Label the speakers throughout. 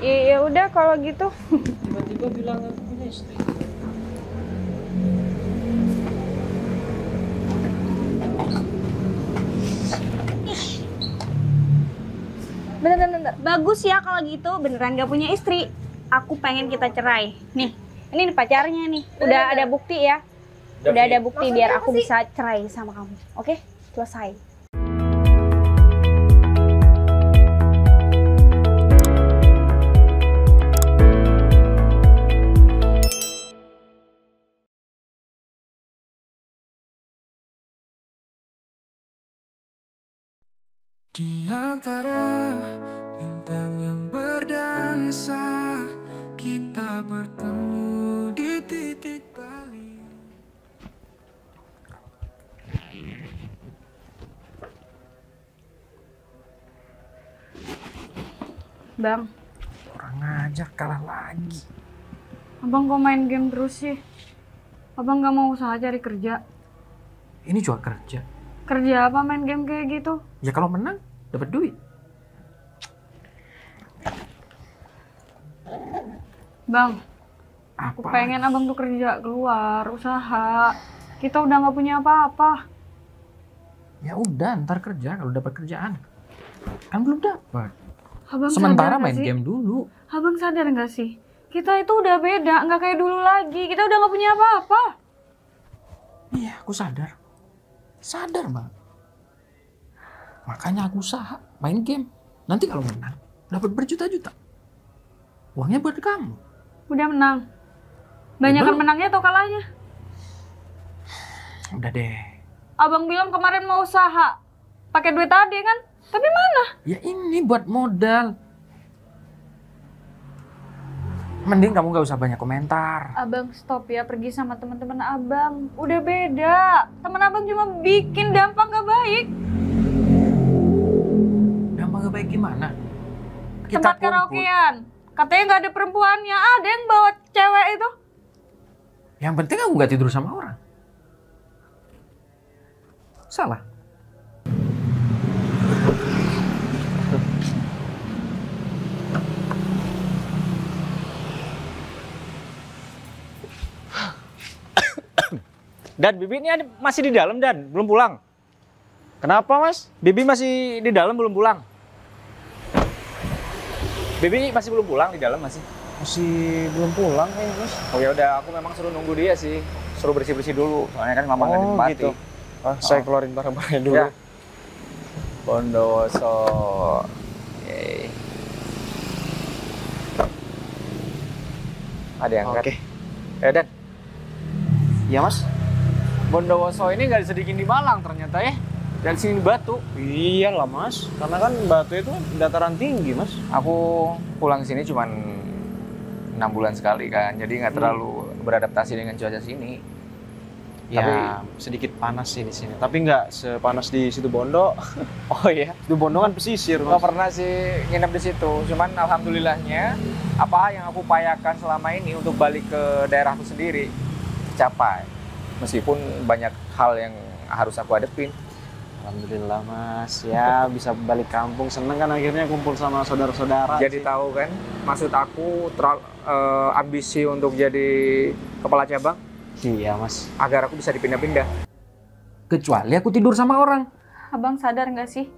Speaker 1: Ya udah kalau gitu.
Speaker 2: Tiba-tiba bilang aku punya istri.
Speaker 1: Bentar. Bagus ya kalau gitu, beneran gak punya istri. Aku pengen kita cerai. Nih, ini pacarnya nih. Udah ada bukti ya. Udah ada bukti biar aku bisa cerai sama kamu. Oke? Selesai.
Speaker 3: Di antara bintang yang berdansa, kita bertemu di titik balik.
Speaker 1: Bang,
Speaker 2: Orang aja kalah lagi.
Speaker 1: abang kok main game terus sih? Abang gak mau usaha cari kerja?
Speaker 2: Ini juga kerja.
Speaker 1: Kerja apa main game kayak gitu?
Speaker 2: Ya kalau menang dapat duit.
Speaker 1: Bang, aku
Speaker 2: Apa?
Speaker 1: pengen abang tuh kerja, keluar, usaha. Kita udah gak punya apa-apa.
Speaker 2: Ya udah, ntar kerja kalau dapat kerjaan. Kan belum dapat.
Speaker 1: Abang
Speaker 2: Sementara
Speaker 1: sadar
Speaker 2: main
Speaker 1: gak sih?
Speaker 2: game dulu.
Speaker 1: Abang sadar gak sih? Kita itu udah beda, nggak kayak dulu lagi. Kita udah nggak punya apa-apa.
Speaker 2: Iya, aku sadar. Sadar, Bang. Makanya aku usaha main game. Nanti kalau menang, dapat berjuta-juta. Uangnya buat kamu.
Speaker 1: Udah menang. Banyakan
Speaker 2: belum.
Speaker 1: menangnya atau kalahnya?
Speaker 2: Udah deh.
Speaker 1: Abang bilang kemarin mau usaha. Pakai duit tadi kan? Tapi mana?
Speaker 2: Ya ini buat modal. Mending kamu gak usah banyak komentar.
Speaker 1: Abang stop ya pergi sama teman-teman abang. Udah beda. Teman abang cuma bikin dampak gak baik.
Speaker 2: Dampak gak baik gimana?
Speaker 1: Tempat
Speaker 2: kumpul.
Speaker 1: karaokean. Katanya nggak ada perempuannya. Ada yang bawa cewek itu.
Speaker 2: Yang penting aku gak tidur sama orang. Salah.
Speaker 4: Dan Bibi ini masih di dalam Dan, belum pulang. Kenapa Mas? Bibi masih di dalam belum pulang? Bibi masih belum pulang di dalam masih?
Speaker 5: Masih belum pulang kayaknya, Mas.
Speaker 4: Oh ya udah, aku memang suruh nunggu dia sih, suruh bersih-bersih dulu. Soalnya kan lama nggak dinikmati.
Speaker 5: gitu. Saya keluarin barang-barangnya dulu.
Speaker 4: Ya. Bondowoso. Yeay. Ada yang angkat.
Speaker 5: Oke.
Speaker 4: Dan,
Speaker 5: Iya, Mas.
Speaker 4: Bondowoso ini nggak sedikit di Malang ternyata ya. Dari sini di Batu.
Speaker 5: Iyalah, Mas. Karena kan Batu itu dataran tinggi, Mas.
Speaker 4: Aku pulang sini cuman 6 bulan sekali kan, jadi nggak terlalu beradaptasi dengan cuaca sini.
Speaker 5: Ya, sedikit panas sih di sini. Tapi nggak sepanas di situ Bondo.
Speaker 4: Oh iya,
Speaker 5: Situ Bondo kan pesisir,
Speaker 4: nggak
Speaker 5: Mas.
Speaker 4: pernah sih nginep di situ. Cuman alhamdulillahnya, apa yang aku upayakan selama ini untuk balik ke daerahku sendiri tercapai. Meskipun banyak hal yang harus aku hadepin.
Speaker 5: Alhamdulillah, Mas. Ya, bisa balik kampung. Seneng kan akhirnya kumpul sama saudara-saudara.
Speaker 4: Jadi
Speaker 5: sih.
Speaker 4: tahu kan, maksud aku ambisi untuk jadi kepala cabang
Speaker 5: Iya, Mas.
Speaker 4: agar aku bisa dipindah-pindah.
Speaker 2: Kecuali aku tidur sama orang.
Speaker 1: Abang sadar nggak sih?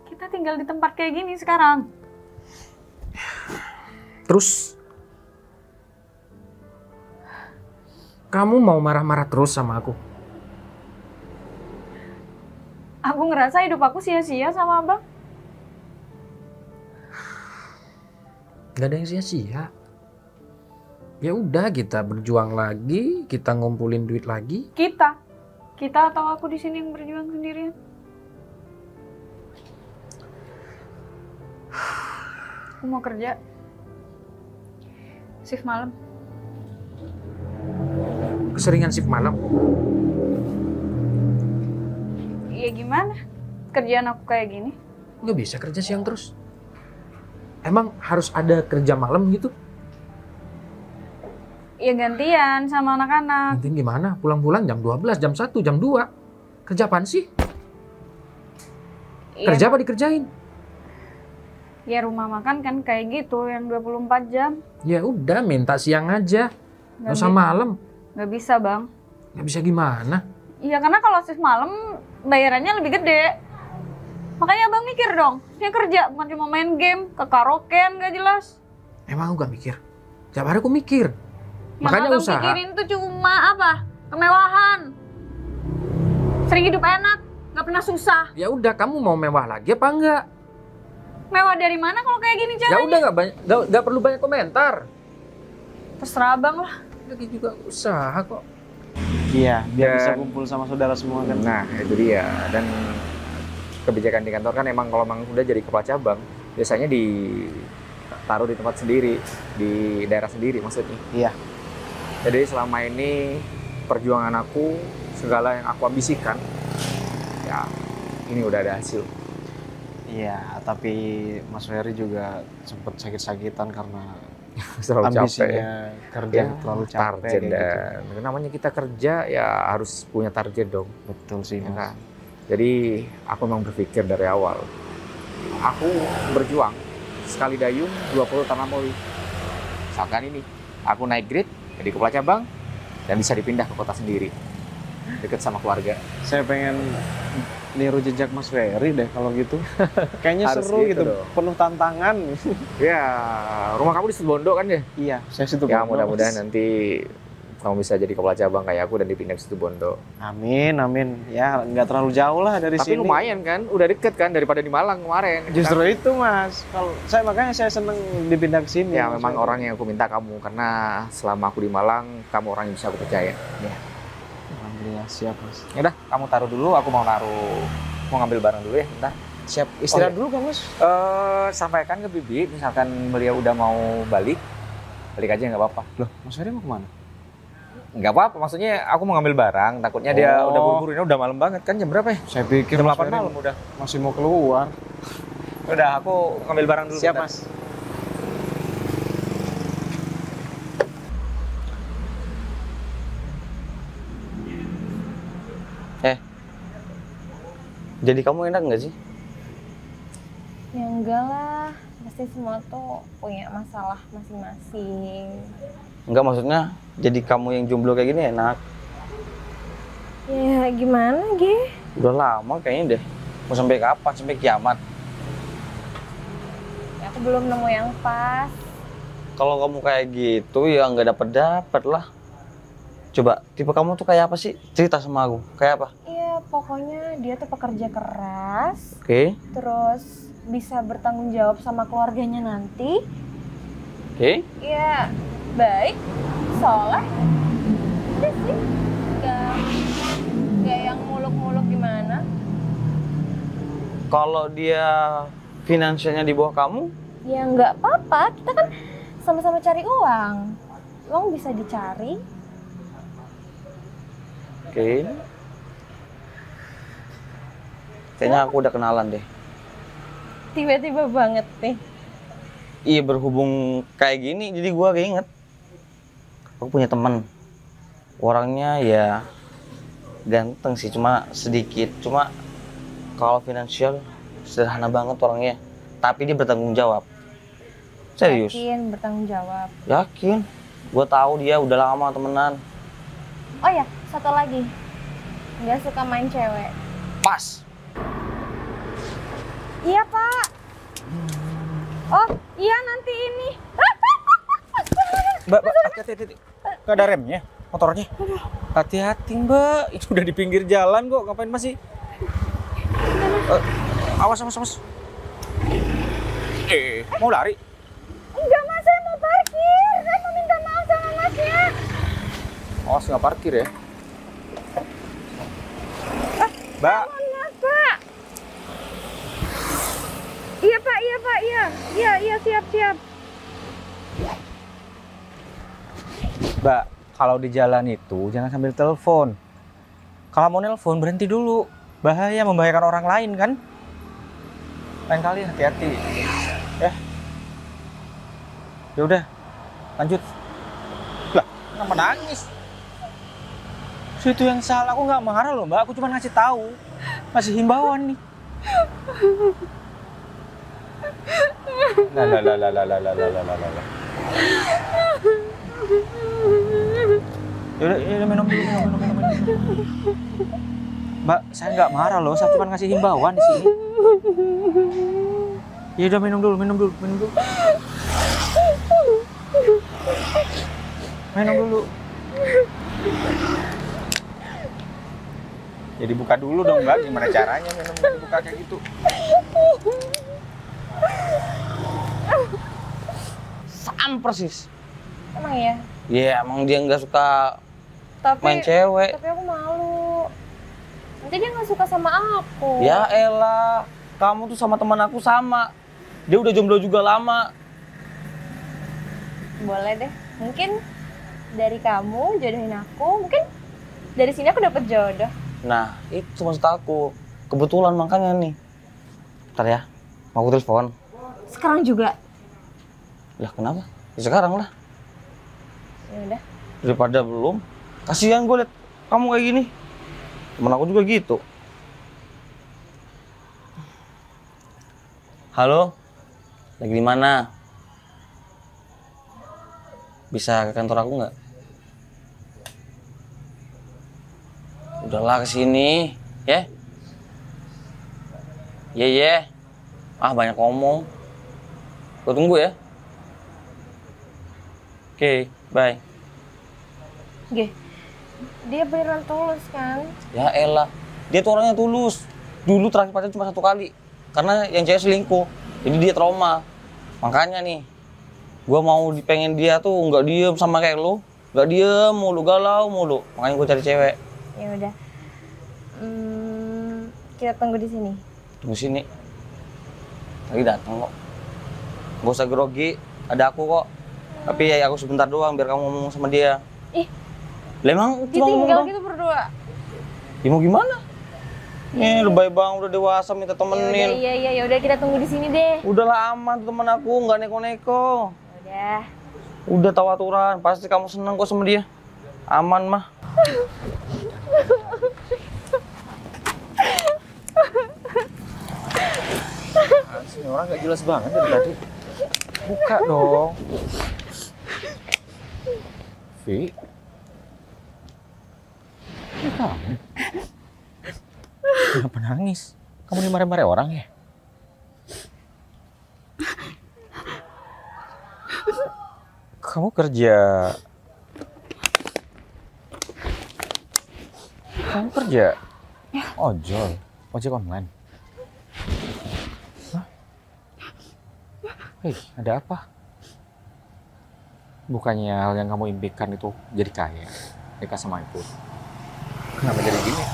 Speaker 1: Kita tinggal di tempat kayak gini sekarang.
Speaker 2: Terus kamu mau marah-marah terus sama aku?
Speaker 1: Aku ngerasa hidup aku sia-sia sama abang.
Speaker 2: Gak ada yang sia-sia. Ya udah, kita berjuang lagi, kita ngumpulin duit lagi.
Speaker 1: Kita atau aku di sini yang berjuang sendirian. Aku mau kerja. Shift malam.
Speaker 2: Keseringan shift malam.
Speaker 1: Ya gimana? Kerjaan aku kayak gini.
Speaker 2: Nggak bisa kerja siang terus. Emang harus ada kerja malam gitu?
Speaker 1: Ya gantian sama anak-anak.
Speaker 2: Nanti gimana? Pulang-pulang jam 12, jam 1, jam 2. Kerja apaan sih?
Speaker 1: Ya,
Speaker 2: Kerja apa dikerjain?
Speaker 1: Ya rumah makan kan kayak gitu yang 24 jam.
Speaker 2: Ya udah minta siang aja. Nggak usah
Speaker 1: bi-
Speaker 2: malam.
Speaker 1: Nggak bisa bang.
Speaker 2: Nggak bisa gimana?
Speaker 1: Iya karena kalau shift malam bayarannya lebih gede. Makanya abang mikir dong. Dia kerja bukan cuma main game, ke karaokean gak jelas.
Speaker 2: Emang aku gak mikir? Tiap hari aku mikir.
Speaker 1: Yang
Speaker 2: Makanya
Speaker 1: abang
Speaker 2: usaha.
Speaker 1: pikirin tuh cuma apa? Kemewahan. Sering hidup enak, nggak pernah susah.
Speaker 2: Ya udah, kamu mau mewah lagi apa enggak?
Speaker 1: Mewah dari mana kalau kayak gini
Speaker 2: Ya
Speaker 1: caranya?
Speaker 2: udah, nggak perlu banyak komentar.
Speaker 1: Terserah abang lah.
Speaker 2: Lagi juga usaha kok.
Speaker 5: Iya, biar bisa
Speaker 4: Dan-
Speaker 5: kumpul sama saudara semua kan.
Speaker 4: Nah, itu dia. Dan kebijakan di kantor kan emang kalau memang udah jadi kepala cabang, biasanya ditaruh di tempat sendiri, di daerah sendiri maksudnya.
Speaker 5: Iya.
Speaker 4: Jadi selama ini perjuangan aku, segala yang aku ambisikan, ya ini udah ada hasil.
Speaker 5: Iya, tapi Mas Ferry juga sempat sakit-sakitan karena
Speaker 4: Terlalu capek.
Speaker 5: ambisinya kerja
Speaker 4: Ya,
Speaker 5: terlalu capek
Speaker 4: target
Speaker 5: kayak gitu.
Speaker 4: dan namanya kita kerja ya harus punya target dong.
Speaker 5: Betul sih,
Speaker 4: Ya
Speaker 5: Mas.
Speaker 4: kan? Jadi aku memang berpikir dari awal, aku berjuang sekali dayung 20 tanam moli. Misalkan ini, aku naik grade jadi kepala cabang dan bisa dipindah ke kota sendiri, deket sama keluarga.
Speaker 5: Saya pengen niru jejak Mas Ferry deh kalau gitu. Kayaknya
Speaker 4: Harus
Speaker 5: seru
Speaker 4: gitu
Speaker 5: gitu,
Speaker 4: dong.
Speaker 5: penuh tantangan.
Speaker 4: Ya, rumah kamu di Situbondo kan ya?
Speaker 5: Iya, saya situ.
Speaker 4: Ya
Speaker 5: Bondo,
Speaker 4: mudah-mudahan
Speaker 5: Mas.
Speaker 4: nanti kamu bisa jadi kepala cabang kayak aku dan dipindah ke Situbondo.
Speaker 5: Amin, amin. Ya, nggak terlalu jauh lah dari
Speaker 4: Tapi
Speaker 5: sini.
Speaker 4: lumayan kan, udah deket kan daripada di Malang kemarin.
Speaker 5: Justru itu, Mas. Kalau saya makanya saya seneng dipindah ke sini.
Speaker 4: Ya
Speaker 5: Mas
Speaker 4: memang
Speaker 5: Ferry.
Speaker 4: orang yang aku minta kamu karena selama aku di Malang kamu orang yang bisa aku percaya.
Speaker 5: Alhamdulillah, siap, Mas.
Speaker 4: Ya udah, kamu taruh dulu, aku mau ngambil barang dulu ya, bentar.
Speaker 5: Siap, istirahat
Speaker 4: Oh, iya.
Speaker 5: dulu kan, Mas?
Speaker 4: Sampaikan ke Bibi, misalkan beliau udah mau balik aja nggak apa-apa.
Speaker 5: Loh, Mas Ferry mau kemana?
Speaker 4: Nggak apa-apa, maksudnya aku mau ngambil barang, takutnya dia
Speaker 5: Oh.
Speaker 4: udah buru-buru, ini udah malam banget kan, jam berapa ya?
Speaker 5: Saya pikir
Speaker 4: Jam
Speaker 5: Mas
Speaker 4: 8
Speaker 5: Ferry
Speaker 4: malam udah.
Speaker 5: masih mau keluar.
Speaker 4: Udah, aku ngambil barang dulu.
Speaker 5: Siap,
Speaker 4: bentar.
Speaker 5: Mas.
Speaker 6: Jadi kamu enak nggak sih?
Speaker 7: Ya enggak lah, pasti semua tuh punya masalah masing-masing.
Speaker 6: Enggak, maksudnya jadi kamu yang jomblo kayak gini enak.
Speaker 7: Ya gimana, Ge?
Speaker 6: Udah lama kayaknya deh. Mau sampai kapan? Sampai kiamat.
Speaker 7: Ya, aku belum nemu yang pas.
Speaker 6: Kalau kamu kayak gitu ya nggak dapet lah. Coba, tipe kamu tuh kayak apa sih? Cerita sama aku. Kayak apa?
Speaker 7: Iya, pokoknya dia tuh pekerja keras,
Speaker 6: Oke,
Speaker 7: terus bisa bertanggung jawab sama keluarganya nanti.
Speaker 6: oke.
Speaker 7: Iya, baik, soleh. Udah sih, nggak yang muluk-muluk gimana.
Speaker 6: Kalau dia finansialnya di bawah kamu,
Speaker 7: Ya nggak apa-apa, kita kan sama-sama cari uang. Uang bisa dicari.
Speaker 6: oke. Kayaknya aku udah kenalan deh.
Speaker 7: Tiba-tiba banget nih.
Speaker 6: Iya, berhubung kayak gini, jadi gua keinget. Aku punya teman. Orangnya ya ganteng sih, cuma sedikit. Cuma kalau finansial sederhana banget orangnya. Tapi dia bertanggung jawab. Serius?
Speaker 7: Yakin bertanggung jawab.
Speaker 6: Yakin. Gua tahu dia udah lama temenan.
Speaker 7: Oh ya, satu lagi. Nggak suka main cewek.
Speaker 6: Pas.
Speaker 7: Iya, Pak. Oh, iya nanti ini.
Speaker 4: Mbak, hati-hati. Nggak ada remnya motornya. Hati-hati, Mbak. Itu udah di pinggir jalan kok. Ngapain masih? Awas. Mau lari?
Speaker 7: Enggak, Mas, saya mau parkir. Saya mau minta maaf sama Masnya.
Speaker 4: Awas nggak parkir ya. Mbak,
Speaker 7: Mas, Pak. Iya, Pak, iya. Iya, siap.
Speaker 4: Mbak, kalau di jalan itu jangan sambil telepon. Kalau mau nelpon berhenti dulu. Bahaya, membahayakan orang lain kan? Lain kali hati-hati. Ya udah, lanjut. Lah, kenapa nangis? Itu yang salah, aku nggak marah loh Mbak. Aku cuma ngasih tahu. Masih himbauan nih. Lah lah lah lah lah lah lah lah lah lah. Yaudah minum dulu, minum. Mbak, saya nggak marah loh, saya cuma ngasih himbauan di sini. Ya udah minum dulu. Minum dulu. Ya dibuka dulu dong Mbak, gimana caranya minum dibuka kayak gitu?
Speaker 6: Sama persis.
Speaker 7: Emang ya?
Speaker 6: Ya emang dia nggak suka main cewek.
Speaker 7: Tapi aku malu. Nanti dia nggak suka sama aku.
Speaker 6: Ya elah, kamu tuh sama teman aku sama. Dia udah jomblo juga lama.
Speaker 7: Boleh deh. Mungkin dari kamu jodohin aku. Mungkin dari sini aku dapet jodoh.
Speaker 6: Nah, itu maksud aku. Kebetulan makanya nih. Bentar ya, mau aku telepon.
Speaker 1: Sekarang juga.
Speaker 6: Lah kenapa? Ya sekarang lah.
Speaker 7: Ya udah.
Speaker 6: Daripada belum. Kasihan gue liat kamu kayak gini. Temen aku juga gitu. Halo? Lagi di mana? Bisa ke kantor aku nggak? Udahlah kesini, ya? Ye. Ah banyak ngomong. Gue tunggu ya. Oke, bye.
Speaker 7: Oke. Dia beneran tulus kan?
Speaker 6: Ya elah, dia tuh orangnya tulus. Dulu terakhir pacaran cuma 1 kali. Karena yang cewek selingkuh. Jadi dia trauma. Makanya nih, gue mau pengen dia tuh nggak diem sama kayak lo. Nggak diem mulu, galau mulu. Makanya gue cari cewek.
Speaker 7: Ya udah. Kita tunggu di sini.
Speaker 6: Tunggu sini. Lagi datang kok. Gak usah grogi, ada aku kok. Tapi ya aku sebentar doang biar kamu ngomong sama dia.
Speaker 7: Ih,
Speaker 6: Lah emang cuma ngomong
Speaker 7: ditinggal
Speaker 6: doang?
Speaker 7: gitu berdua.
Speaker 6: Ya mau gimana? Nih lebay bang, udah dewasa minta temenin.
Speaker 7: Ya udah kita tunggu di sini deh.
Speaker 6: Udahlah aman tuh temen aku, nggak neko-neko.
Speaker 7: Udah.
Speaker 6: Udah tahu aturan, pasti kamu seneng kok sama dia. Aman mah.
Speaker 4: Ini orang nggak jelas banget dari tadi. Buka dong. Vi. Ini kamu. Kenapa nangis? Kamu dimarahin orang ya? Kamu kerja... Kamu kerja? Ojol? Ojek online? Hah? Hei, ada apa? Bukannya hal yang kamu impikan itu jadi kaya, nikah sama Ibu. Kenapa jadi gini?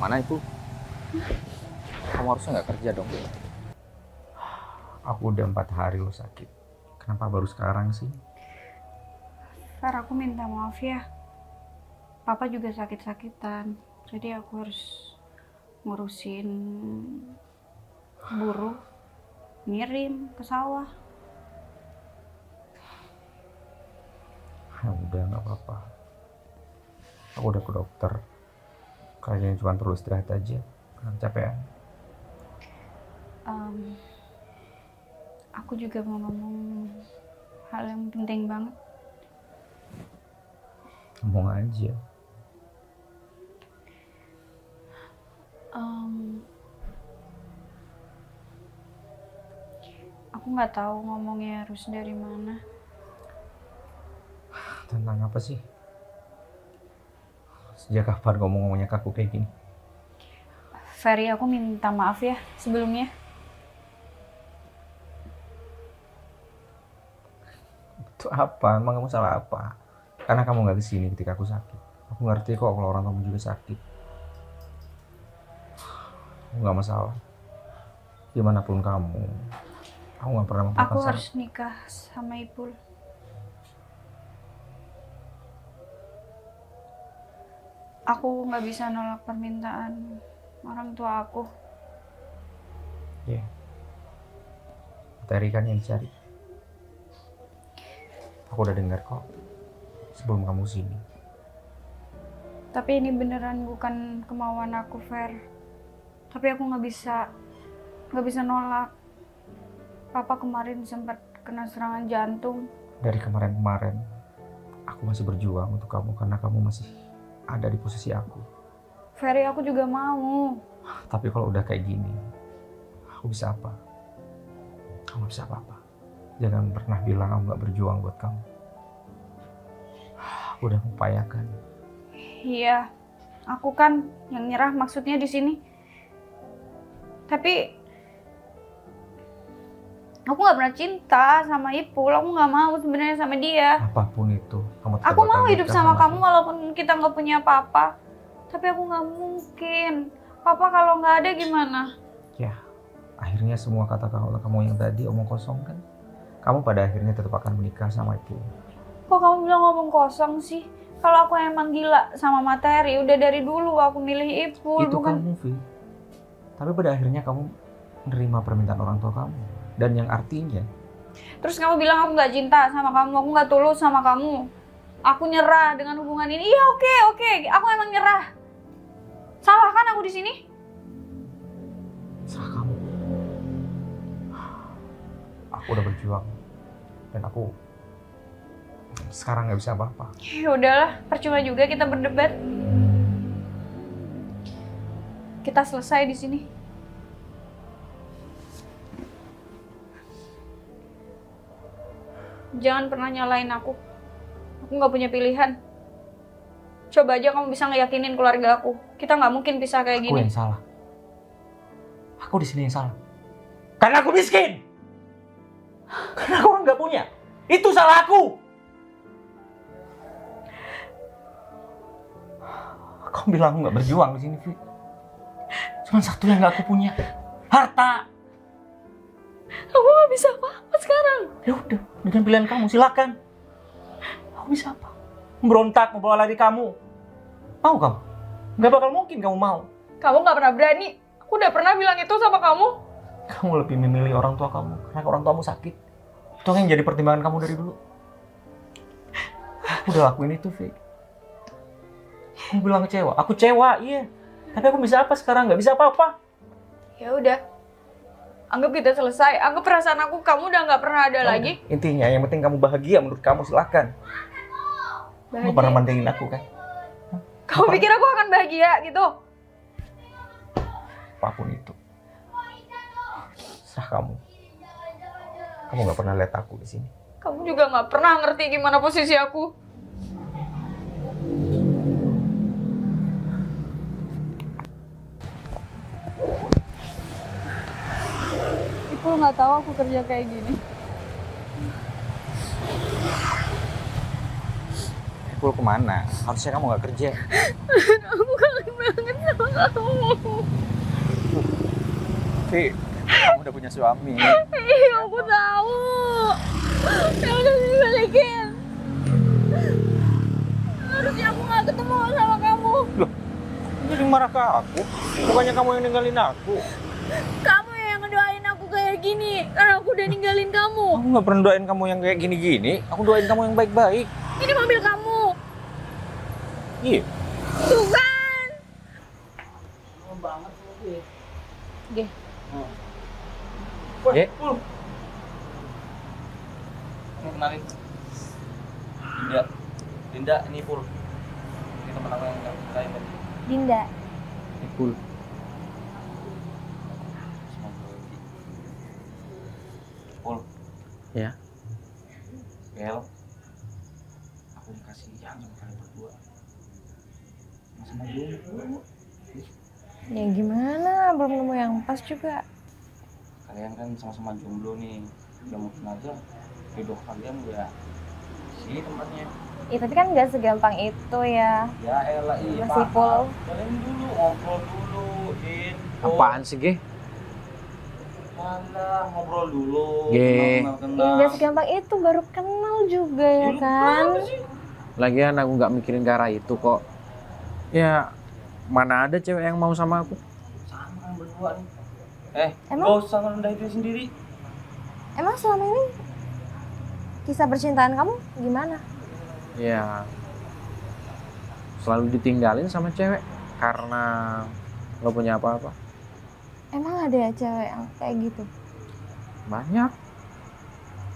Speaker 4: Mana Ibu? Kamu harusnya nggak kerja dong. Aku udah 4 hari lo sakit. Kenapa baru sekarang sih?
Speaker 1: Fer, aku minta maaf ya. Papa juga sakit-sakitan. Jadi aku harus ngurusin buruh, ngirim ke sawah.
Speaker 4: Ya udah nggak apa-apa. Aku udah ke dokter. Kayaknya cuma perlu istirahat aja. Karena kecapean.
Speaker 1: Aku juga mau ngomong hal yang penting banget.
Speaker 4: Ngomong aja.
Speaker 1: Aku nggak tahu ngomongnya harus dari mana.
Speaker 4: Tentang apa sih? Sejak kapan ngomongnya ke aku kayak gini?
Speaker 1: Ferry, aku minta maaf ya sebelumnya.
Speaker 4: Itu apa? Emang kamu salah apa? Karena kamu nggak kesini ketika aku sakit. Aku ngerti kok kalau orang kamu juga sakit. Aku nggak masalah. Dimanapun kamu, aku nggak pernah melakukan
Speaker 1: Aku
Speaker 4: salah.
Speaker 1: harus nikah sama Ipul. Aku nggak bisa nolak permintaan orang tua aku.
Speaker 4: Ya, materi kan yang dicari. Aku udah dengar kok sebelum kamu sini.
Speaker 1: Tapi ini beneran bukan kemauan aku, Fer. Tapi aku nggak bisa nolak. Papa kemarin sempat kena serangan jantung.
Speaker 4: Dari kemarin-kemarin, aku masih berjuang untuk kamu karena kamu masih ada di posisi aku.
Speaker 1: Ferry, aku juga mau.
Speaker 4: Tapi kalau udah kayak gini, aku bisa apa? Kamu bisa apa-apa. Jangan pernah bilang aku gak berjuang buat kamu. Aku udah mengupayakan.
Speaker 1: Iya, aku kan yang nyerah maksudnya di sini. Tapi aku nggak pernah cinta sama Ipul. Aku nggak mau sebenarnya sama dia.
Speaker 4: Apapun itu, kamu tetap
Speaker 1: Aku mau
Speaker 4: bakal
Speaker 1: hidup
Speaker 4: nikah
Speaker 1: sama kamu
Speaker 4: aku.
Speaker 1: walaupun kita nggak punya apa-apa. Tapi aku nggak mungkin. Papa kalau nggak ada gimana?
Speaker 4: Ya, akhirnya semua kata-kata kamu yang tadi omong kosong kan? Kamu pada akhirnya tetap akan menikah sama Ipul.
Speaker 1: Kok kamu bilang ngomong kosong sih? Kalau aku emang gila sama materi, udah dari dulu aku milih Ipul,
Speaker 4: Itu
Speaker 1: bukan?
Speaker 4: kamu, Vi. Tapi pada akhirnya kamu menerima permintaan orang tua kamu. Dan yang artinya,
Speaker 1: Terus kamu bilang aku nggak cinta sama kamu, aku nggak tulus sama kamu. Aku nyerah dengan hubungan ini. Iya, oke. Aku emang nyerah. Salah kan aku di sini?
Speaker 4: salah kamu. Aku udah berjuang. Dan aku sekarang nggak bisa apa-apa.
Speaker 1: Ya udahlah, percuma juga kita berdebat. Kita selesai di sini. Jangan pernah nyalain aku. Aku nggak punya pilihan. Coba aja kamu bisa ngeyakinin keluarga aku. Kita nggak mungkin pisah kayak
Speaker 4: Aku
Speaker 1: gini.
Speaker 4: yang salah. Aku di sini yang salah. Karena aku miskin. Karena aku nggak punya. Itu salah aku. Kamu bilang aku nggak berjuang di sini, Vi. Cuma satu yang nggak aku punya, harta.
Speaker 1: Aku nggak bisa apa-apa sekarang.
Speaker 4: Ya udah, dengan pilihan kamu silakan. Aku bisa apa? Memberontak, membawa lari kamu. Mau kamu? Nggak bakal mungkin kamu mau.
Speaker 1: Kamu nggak pernah berani. Aku udah pernah bilang itu sama kamu.
Speaker 4: Kamu lebih memilih orang tua kamu karena orang tuamu sakit. Itu yang jadi pertimbangan kamu dari dulu. Aku udah lakuin itu, Vi. Kamu bilang kecewa. Aku kecewa, iya. Tapi aku bisa apa sekarang? Nggak bisa apa-apa.
Speaker 1: Ya udah. Anggap kita selesai. Anggap perasaan aku kamu udah nggak pernah ada lagi.
Speaker 4: Intinya yang penting kamu bahagia menurut kamu, silakan. Kamu
Speaker 1: Bahagia.
Speaker 4: pernah mantingin aku kan?
Speaker 1: Kamu pikir aku akan bahagia gitu?
Speaker 4: Apapun itu. Serah kamu. Kamu nggak pernah lihat aku di sini.
Speaker 1: Kamu juga nggak pernah ngerti gimana posisi aku. Ipul nggak tahu aku kerja kayak gini.
Speaker 4: Ipul kemana? Harusnya kamu nggak kerja.
Speaker 1: Aku kangen banget sama kamu.
Speaker 4: Vi, kamu udah punya suami.
Speaker 1: Iya, aku tahu. Ya udah dibalikin. Harusnya aku nggak ketemu sama kamu.
Speaker 4: Loh, jadi marah ke aku? Bukannya kamu yang ninggalin aku?
Speaker 1: Kamu yang ngedoain aku kayak gini karena aku udah ninggalin kamu.
Speaker 4: Aku nggak pernah doain kamu yang kayak gini-gini. Aku doain kamu yang baik-baik.
Speaker 1: Ini mobil kamu.
Speaker 4: Iya.
Speaker 1: Tuh kan. Oke.
Speaker 4: Ye.
Speaker 6: Ini kenalin. Dinda, ini Pul. Ini teman aku yang lain tadi.
Speaker 7: Dinda.
Speaker 2: Ipul.
Speaker 6: Pul.
Speaker 2: Ya.
Speaker 6: Bel. Aku dikasih yang sama kalian berdua. Sama dulu.
Speaker 7: Ya gimana, belum nemu yang pas juga.
Speaker 6: Kalian kan sama-sama jomblo nih. Ya mungkin aja jodoh kalian udah sini tempatnya.
Speaker 7: Ya tapi kan nggak segampang itu ya.
Speaker 6: Ya elah, iya.
Speaker 7: Masih Pul.
Speaker 6: Kalian dulu ngobrol dulu, Din. Pul.
Speaker 2: Apaan sih, Ge?
Speaker 6: Malah ngobrol dulu.
Speaker 2: Ge.
Speaker 7: Ya nggak segampang itu, baru kenal juga ya kan.
Speaker 2: Lagian aku nggak mikirin ke arah itu kok. Ya, mana ada cewek yang mau sama aku?
Speaker 6: Sama kan berdua nih.
Speaker 7: Emang?
Speaker 6: Gak usah ngerendahin diri sendiri.
Speaker 7: Emang selama ini kisah percintaan kamu gimana?
Speaker 2: Ya, selalu ditinggalin sama cewek karena nggak punya apa-apa.
Speaker 7: Emang ada ya cewek yang kayak gitu?
Speaker 2: Banyak.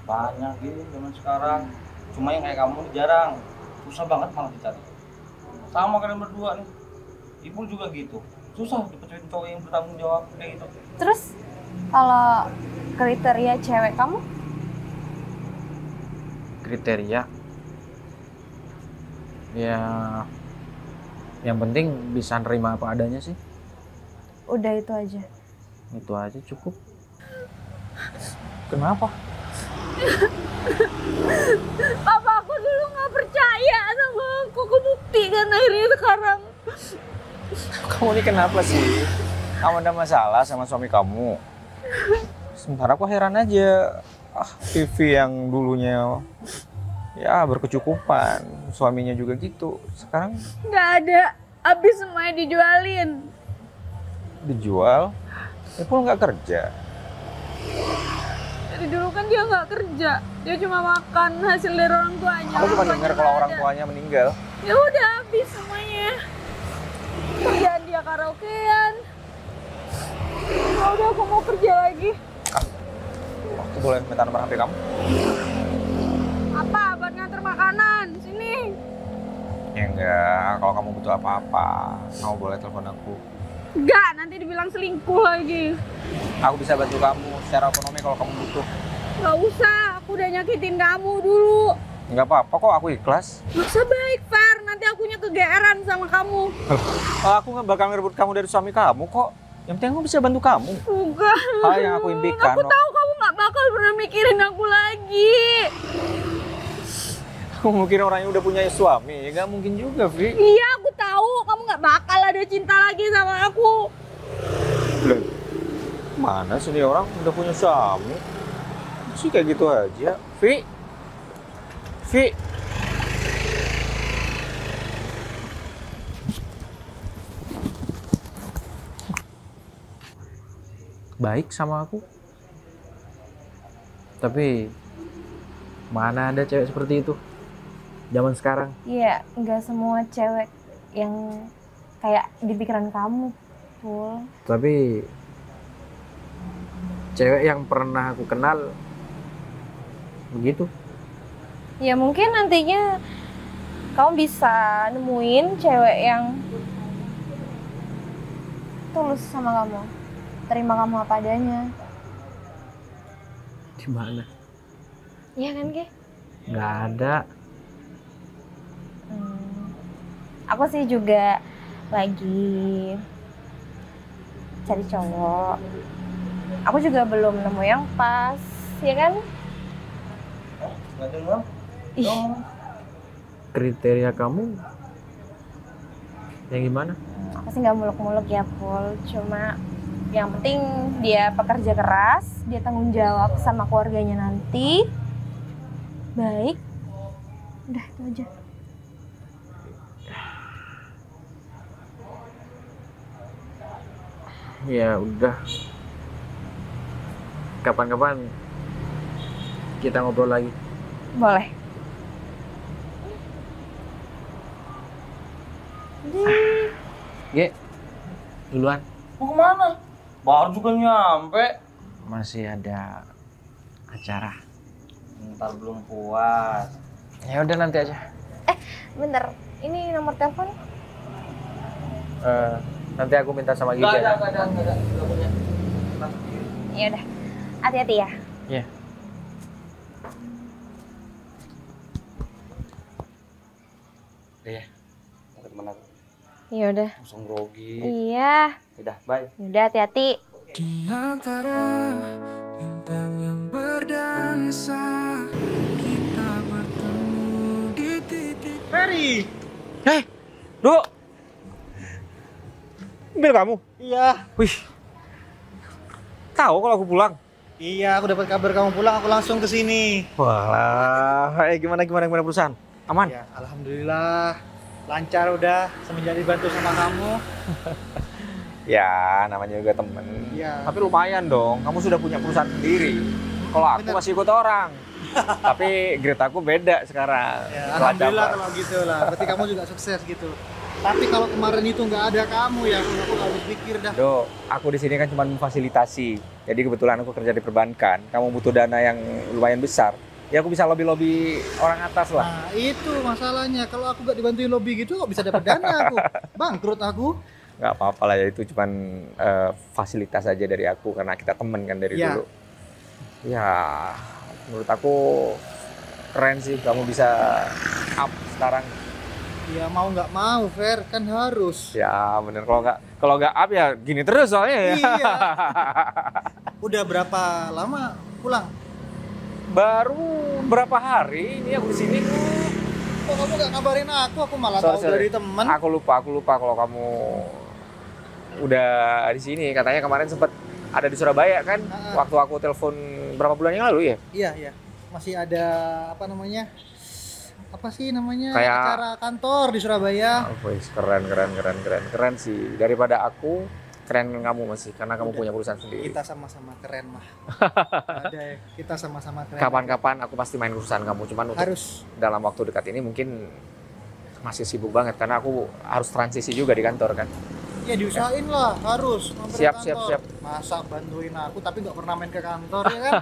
Speaker 6: Banyak gitu zaman sekarang. Cuma yang kayak kamu nih jarang. Susah banget malah dicari. Sama kalian berdua nih. Ipul juga gitu. Susah dapetin cowok yang bertanggung jawab kayak gitu.
Speaker 7: Terus kalau kriteria cewek kamu?
Speaker 2: Kriteria ya yang penting bisa nerima apa adanya sih.
Speaker 7: Udah itu aja.
Speaker 2: Itu aja cukup.
Speaker 4: Kenapa?
Speaker 1: Papa aku dulu nggak percaya sama aku buktikan akhirnya sekarang.
Speaker 4: Kamu ini kenapa sih? Kamu ada masalah sama suami kamu? Sementara aku heran aja. Vivi yang dulunya ya berkecukupan, suaminya juga gitu. Sekarang
Speaker 1: Nggak ada, habis semuanya dijualin.
Speaker 4: dijual, Ipul nggak kerja.
Speaker 1: Dari dulu kan dia nggak kerja, dia cuma makan hasil dari orang tuanya.
Speaker 4: Aku cuma
Speaker 1: Orang
Speaker 4: dengar
Speaker 1: tuanya
Speaker 4: kalau
Speaker 1: nggak
Speaker 4: orang
Speaker 1: ada.
Speaker 4: tuanya meninggal.
Speaker 1: Ya udah habis semuanya. Kerjaan dia karaokean. Ya udah aku mau kerja lagi.
Speaker 4: Aku boleh minta nomor HP kamu?
Speaker 1: Apa buat nganter makanan? Sini.
Speaker 4: Ya enggak, kalau kamu butuh apa-apa, kamu boleh telepon aku.
Speaker 1: Enggak, nanti dibilang selingkuh lagi.
Speaker 4: Aku bisa bantu kamu secara ekonomi kalau kamu butuh.
Speaker 1: Gak usah, aku udah nyakitin kamu dulu.
Speaker 4: Enggak apa-apa kok, aku ikhlas.
Speaker 1: Gak usah baik, Far. Nanti akunya kegeeran sama kamu.
Speaker 4: Aku nggak bakal ngerebut kamu dari suami kamu kok. Yang penting aku bisa bantu kamu.
Speaker 1: Enggak.
Speaker 4: Hal yang aku impikan.
Speaker 1: Aku tahu kamu gak bakal pernah mikirin aku lagi.
Speaker 4: Aku mungkin orang yang udah punya suami, ya nggak mungkin juga, Vi.
Speaker 1: Iya, aku tahu kamu gak bakal ada cinta lagi sama aku.
Speaker 4: Loh, mana sih nih orang udah punya suami? Sih kayak gitu aja, Vi. Vi.
Speaker 2: Baik sama aku. Tapi mana ada cewek seperti itu zaman sekarang.
Speaker 7: Iya, nggak semua cewek yang kayak di pikiran kamu, Pul.
Speaker 2: Tapi cewek yang pernah aku kenal begitu.
Speaker 7: Ya mungkin nantinya kamu bisa nemuin cewek yang tulus sama kamu, terima kamu apa adanya.
Speaker 2: Di mana?
Speaker 7: Iya kan, Ge?
Speaker 2: Nggak ada.
Speaker 7: Aku sih juga lagi cari cowok. Aku juga belum nemu yang pas, ya kan?
Speaker 6: Nggak dengar?
Speaker 7: Ih,
Speaker 2: Kriteria kamu yang gimana?
Speaker 7: aku sih nggak muluk-muluk ya, Pul. Cuma yang penting dia pekerja keras, dia tanggung jawab sama keluarganya nanti. Baik. Udah, itu aja.
Speaker 2: Ya udah. Kapan-kapan kita ngobrol lagi.
Speaker 7: Boleh.
Speaker 2: Ge, duluan.
Speaker 6: Mau kemana? Baru juga nyampe.
Speaker 2: Masih ada acara.
Speaker 6: Ntar belum puas.
Speaker 2: Ya udah nanti aja.
Speaker 7: Bentar, ini nomor telepon.
Speaker 2: Nanti aku minta sama Gigi.
Speaker 6: Nggak ada. Nggak punya.
Speaker 7: Ya udah. Hati-hati ya.
Speaker 2: Iya.
Speaker 6: Iya. Mau ke temen aku.
Speaker 7: Ya udah.
Speaker 6: Langsung grogi.
Speaker 7: Iya.
Speaker 6: Udah, bye.
Speaker 7: Ya udah, hati-hati.
Speaker 3: Di antara bintang yang berdansa, kita bertemu di titik.
Speaker 4: Ferry. Dok. Mobil kamu?
Speaker 5: Iya,
Speaker 4: Wih. Tahu kalau aku pulang?
Speaker 5: iya, aku dapat kabar kamu pulang, aku langsung ke sini.
Speaker 4: Walah, gimana perusahaan? Aman?
Speaker 5: Ya, alhamdulillah lancar udah semenjak dibantu sama kamu.
Speaker 4: Ya, namanya juga temen.
Speaker 5: Iya.
Speaker 4: Tapi lumayan dong, kamu sudah punya perusahaan sendiri. Kalau aku
Speaker 5: Bener.
Speaker 4: masih ikut orang. Tapi grade aku beda sekarang.
Speaker 5: Ya,
Speaker 4: Setelah
Speaker 5: alhamdulillah
Speaker 4: dapat.
Speaker 5: kalau gitu lah. Berarti kamu juga sukses gitu. Tapi kalau kemarin itu nggak ada kamu ya, aku nggak habis pikir dah.
Speaker 4: Do, aku di sini kan cuma memfasilitasi. Jadi kebetulan aku kerja di perbankan, kamu butuh dana yang lumayan besar, ya aku bisa lobby-lobby orang atas lah.
Speaker 8: Nah, itu masalahnya. Kalau aku gak dibantuin lobby gitu, kok bisa dapat dana aku? Bangkrut aku.
Speaker 4: Nggak apa-apa lah ya, itu cuman fasilitas aja dari aku karena kita temen kan dari
Speaker 8: Ya.
Speaker 4: dulu. Ya, menurut aku keren sih kamu bisa up sekarang.
Speaker 8: Ya mau nggak mau, Fer, kan harus.
Speaker 4: Ya bener, kalau nggak up ya gini terus soalnya ya.
Speaker 8: Iya. Udah berapa lama pulang?
Speaker 4: Baru berapa hari ini aku di sini.
Speaker 8: Kok kamu nggak ngabarin aku malah
Speaker 4: Sorry,
Speaker 8: tahu dari temen.
Speaker 4: Aku lupa kalau kamu udah di sini. Katanya kemarin sempat ada di Surabaya kan, waktu aku telepon berapa bulan yang lalu ya?
Speaker 8: Iya. Masih ada apa namanya? Apa sih namanya?
Speaker 4: Kayak
Speaker 8: Acara kantor di Surabaya.
Speaker 4: Oh, keren sih. Daripada aku, keren kamu masih karena kamu punya perusahaan sendiri.
Speaker 8: Kita sama-sama keren mah. Ada ya. Kita sama-sama keren.
Speaker 4: Kapan-kapan aku pasti main perusahaan kamu, cuman untuk
Speaker 8: Harus.
Speaker 4: dalam waktu dekat ini mungkin masih sibuk banget karena aku harus transisi juga di kantor kan.
Speaker 8: Ya diusahain lah, harus mampir
Speaker 4: Siap,
Speaker 8: ke kantor.
Speaker 4: siap.
Speaker 8: Masa bantuin aku tapi nggak pernah main ke kantor ya kan?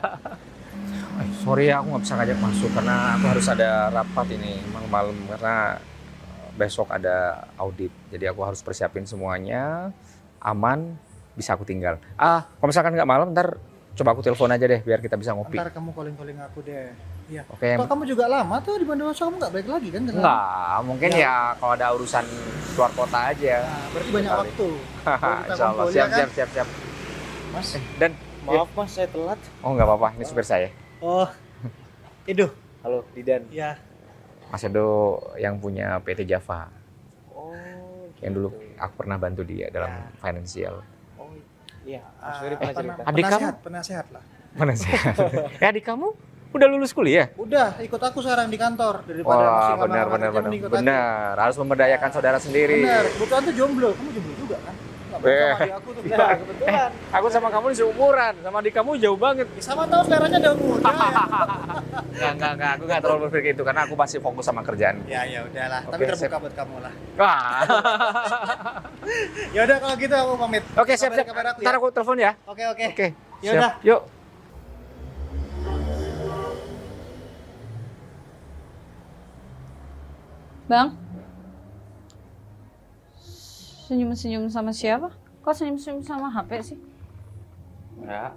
Speaker 4: Sorry ya, aku nggak bisa ngajak masuk karena aku harus ada rapat ini malam karena besok ada audit. Jadi aku harus persiapin semuanya aman, bisa aku tinggal. Kalau misalkan nggak malam, ntar coba aku telepon aja deh biar kita bisa ngopi.
Speaker 8: Ntar kamu calling aku deh. Iya.
Speaker 4: Oke.
Speaker 8: Kalau kamu juga lama tuh di Bondowoso, kamu nggak balik lagi kan?
Speaker 4: Enggak, mungkin ya kalau ada urusan keluar kota aja.
Speaker 8: Nah, berarti banyak
Speaker 4: Kali.
Speaker 8: waktu.
Speaker 4: Insya Allah, siap.
Speaker 5: Mas,
Speaker 4: Dan
Speaker 5: maaf Mas, saya telat.
Speaker 4: oh nggak apa-apa, ini supir saya.
Speaker 8: Oh, Edo.
Speaker 5: Halo, Didan.
Speaker 8: Ya.
Speaker 4: Mas Edo yang punya PT Java.
Speaker 5: Oh,
Speaker 4: Yang dulu aku pernah bantu dia dalam financial.
Speaker 5: oh iya. Mas Ferry pernah cerita.
Speaker 4: Adik kamu?
Speaker 8: Penasehat lah.
Speaker 4: Mana sih? Adik kamu udah lulus kuliah?
Speaker 8: Udah, ikut aku sekarang di kantor daripada masih
Speaker 4: Wah,
Speaker 8: lama-lama kerja, mending ikut aku.
Speaker 4: benar. Harus memberdayakan saudara sendiri.
Speaker 8: Benar, kebetulan tuh jomblo. Kamu jomblo juga kan? Nggak bareng sama adik aku tuh.
Speaker 4: Iya.
Speaker 8: Nah, kebetulan.
Speaker 4: Aku sama kamu seumuran, sama adik kamu jauh banget.
Speaker 8: Ya, sama tahu seleranya udah muda ya.
Speaker 4: Enggak, aku nggak terlalu berpikir itu karena aku masih fokus sama kerjaan.
Speaker 8: Ya udahlah, tapi
Speaker 4: Oke,
Speaker 8: terbuka
Speaker 4: sip.
Speaker 8: buat kamu lah.
Speaker 4: Wah.
Speaker 8: Ya udah kalau gitu aku pamit.
Speaker 4: Oke, siap.
Speaker 8: Kabar aku ya.
Speaker 4: Ntar aku telepon ya.
Speaker 8: Oke.
Speaker 4: Oke.
Speaker 8: Ya
Speaker 4: siap.
Speaker 8: udah.
Speaker 4: Yuk.
Speaker 1: Bang? Senyum-senyum sama siapa? Kok senyum-senyum sama HP sih?
Speaker 2: Enggak.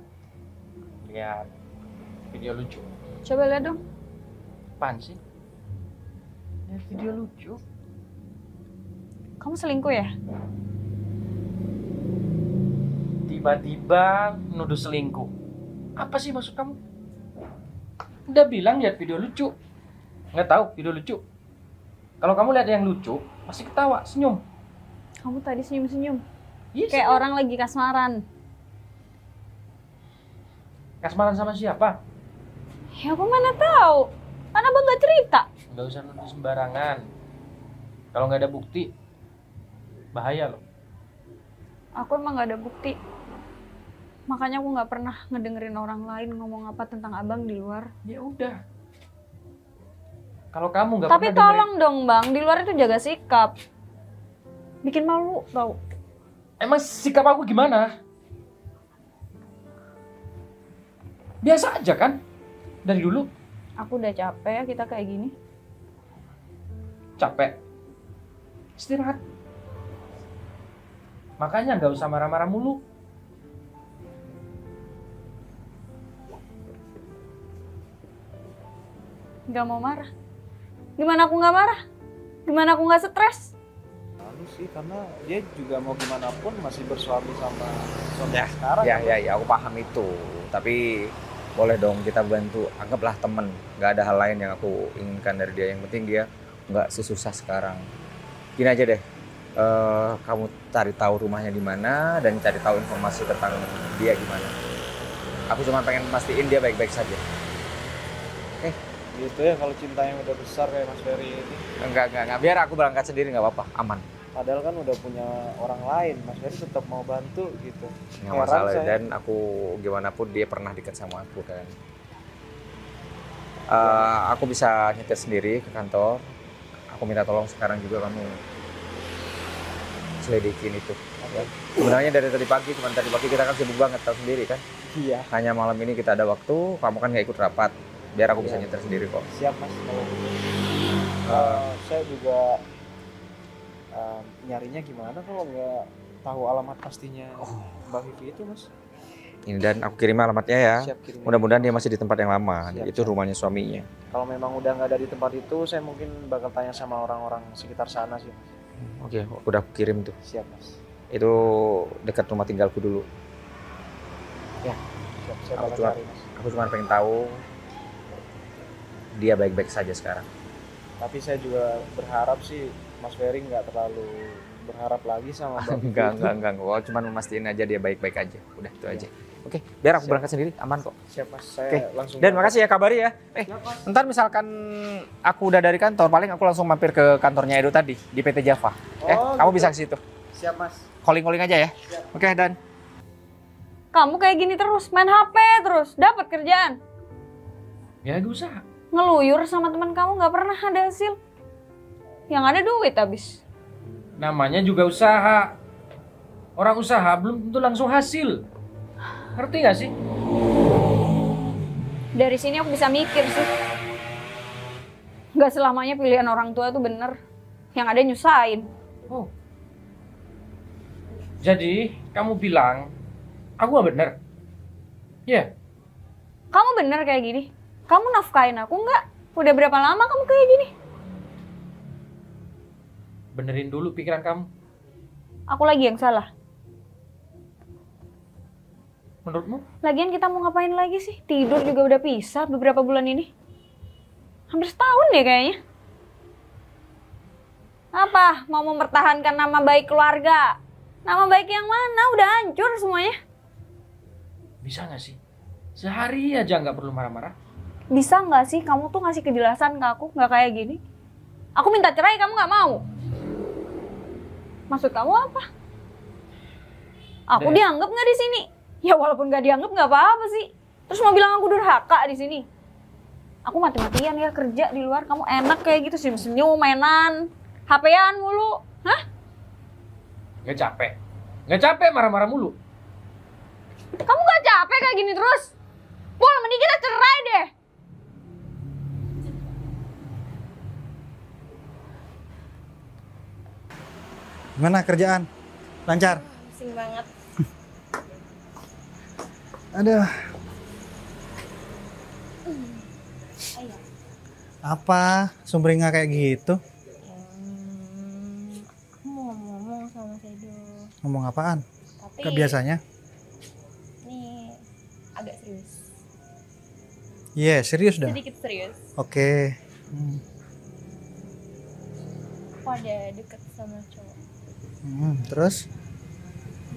Speaker 2: Lihat video lucu.
Speaker 1: Coba lihat dong.
Speaker 2: Apaan sih? Lihat video lucu.
Speaker 1: Kamu selingkuh ya?
Speaker 2: Tiba-tiba nuduh selingkuh. Apa sih maksud kamu? Udah bilang lihat video lucu. Nggak tahu video lucu. Kalau kamu lihat yang lucu, pasti ketawa, senyum.
Speaker 1: Kamu tadi senyum-senyum.
Speaker 2: Iya,
Speaker 1: Kayak
Speaker 2: senyum.
Speaker 1: orang lagi kasmaran.
Speaker 2: Kasmaran sama siapa?
Speaker 1: Ya aku mana tahu. Kan abang nggak cerita.
Speaker 2: Nggak usah nuduh sembarangan. Kalau nggak ada bukti, bahaya loh.
Speaker 1: Aku emang nggak ada bukti. Makanya aku nggak pernah ngedengerin orang lain ngomong apa tentang abang di luar.
Speaker 2: Ya udah. Kalau kamu nggak
Speaker 1: Tapi
Speaker 2: pernah
Speaker 1: tolong dong bang, di luar itu jaga sikap. Bikin malu tau.
Speaker 2: Emang sikap aku gimana? Biasa aja kan? Dari dulu
Speaker 1: Aku udah capek ya kita kayak gini.
Speaker 2: capek. Istirahat. Makanya nggak usah marah-marah mulu.
Speaker 1: Gak mau marah. Gimana aku nggak marah? Gimana aku nggak stres?
Speaker 5: Lalu sih, karena dia juga mau gimana pun masih bersuami sama suami sekarang.
Speaker 4: Ya, aku paham itu. Tapi boleh dong kita bantu. Anggaplah temen. Nggak ada hal lain yang aku inginkan dari dia. Yang penting dia nggak sesusah sekarang. Gini aja deh. Kamu cari tahu rumahnya di mana dan cari tahu informasi tentang dia gimana. Aku cuma pengen pastiin dia baik-baik saja.
Speaker 5: Gitu ya, kalau cintanya udah besar kayak Mas Ferry ini.
Speaker 4: Enggak. Biar aku berangkat sendiri nggak apa-apa. Aman.
Speaker 5: Padahal kan udah punya orang lain, Mas Ferry tetap mau bantu gitu.
Speaker 4: Nggak
Speaker 5: Heran
Speaker 4: masalah.
Speaker 5: saya.
Speaker 4: Dan aku gimana pun dia pernah dekat sama aku kan. Aku bisa nyetir sendiri ke kantor. Aku minta tolong sekarang juga kamu selidikin itu. Ya. Sebenarnya dari tadi pagi, cuman tadi pagi kita kan sibuk banget, tahu sendiri kan.
Speaker 5: Iya.
Speaker 4: Hanya malam ini kita ada waktu, kamu kan nggak ikut rapat. Biar aku bisa
Speaker 5: Iya.
Speaker 4: nyetir sendiri kok.
Speaker 5: Siap mas. Kalau saya juga nyarinya gimana kalau nggak tahu alamat pastinya Mbak Vivi itu mas?
Speaker 4: Ini dan aku kirim alamatnya ya.
Speaker 5: Siap kirim.
Speaker 4: Mudah-mudahan dia masih di tempat yang lama.
Speaker 5: Siap,
Speaker 4: Itu rumahnya suaminya.
Speaker 5: Kalau memang udah nggak ada di tempat itu, saya mungkin bakal tanya sama orang-orang sekitar sana sih mas.
Speaker 4: Oke, udah aku kirim tuh.
Speaker 5: Siap mas.
Speaker 4: Itu dekat rumah tinggalku dulu.
Speaker 5: Siap, saya
Speaker 4: Aku
Speaker 5: bakal
Speaker 4: cuma-
Speaker 5: cari mas.
Speaker 4: Aku cuma pengen tahu dia baik-baik saja sekarang.
Speaker 5: Tapi saya juga berharap sih Mas Ferry nggak terlalu berharap lagi sama Mbak Vivi itu.
Speaker 4: Enggak. Gua cuma memastikan aja dia baik-baik aja. Udah itu aja. Oke, biar aku
Speaker 5: Siap.
Speaker 4: berangkat sendiri, aman kok.
Speaker 5: Siap mas, saya
Speaker 4: Oke.
Speaker 5: langsung.
Speaker 4: Dan makasih ya kabari ya. Ntar misalkan aku udah dari kantor, paling aku langsung mampir ke kantornya Edo tadi di PT Java. Kamu bisa ke situ.
Speaker 5: Siap mas.
Speaker 4: Calling aja ya. Oke, Dan.
Speaker 1: Kamu kayak gini terus, main HP terus, dapat kerjaan.
Speaker 2: Ya gue usaha.
Speaker 1: Ngeluyur sama teman kamu nggak pernah ada hasil. Yang ada duit habis.
Speaker 2: Namanya juga usaha. Orang usaha belum tentu langsung hasil. Ngerti gak sih?
Speaker 1: Dari sini aku bisa mikir sih. Nggak selamanya pilihan orang tua itu bener. Yang ada nyusahin.
Speaker 2: Oh. Jadi, kamu bilang, aku gak bener? Ya,
Speaker 1: Kamu bener kayak gini? Kamu nafkahin aku nggak? Udah berapa lama kamu kayak gini?
Speaker 2: benerin dulu pikiran kamu.
Speaker 1: Aku lagi yang salah.
Speaker 2: Menurutmu?
Speaker 1: Lagian kita mau ngapain lagi sih? Tidur juga udah pisah beberapa bulan ini. Hampir setahun deh kayaknya. Apa? Mau mempertahankan nama baik keluarga? Nama baik yang mana? Udah hancur semuanya.
Speaker 2: Bisa gak sih? Sehari aja gak perlu marah-marah.
Speaker 1: Bisa nggak sih kamu tuh ngasih kejelasan ke aku? Nggak kayak gini. Aku minta cerai, kamu nggak mau. Maksud kamu apa? Aku
Speaker 2: Deh.
Speaker 1: dianggap nggak di sini? Ya walaupun nggak dianggap nggak apa-apa sih. Terus mau bilang aku durhaka di sini? Aku mati-matian ya kerja di luar. Kamu enak kayak gitu, senyum-senyum, mainan, HP-an mulu. Hah?
Speaker 2: Gak capek? Gak capek marah-marah mulu?
Speaker 1: Kamu nggak capek kayak gini terus? Pol, mending kita cerai deh.
Speaker 8: Gimana kerjaan? Lancar?
Speaker 7: Pusing banget.
Speaker 8: Aduh. Apa? Sumringah kayak gitu?
Speaker 7: Aku mau ngomong sama Sedo.
Speaker 8: Ngomong apaan?
Speaker 7: Tapi
Speaker 8: Gak biasanya?
Speaker 7: ini agak serius.
Speaker 8: Iya, serius dah.
Speaker 7: Sedikit serius.
Speaker 8: Oke.
Speaker 7: Aku ada deket sama cowok.
Speaker 8: Terus?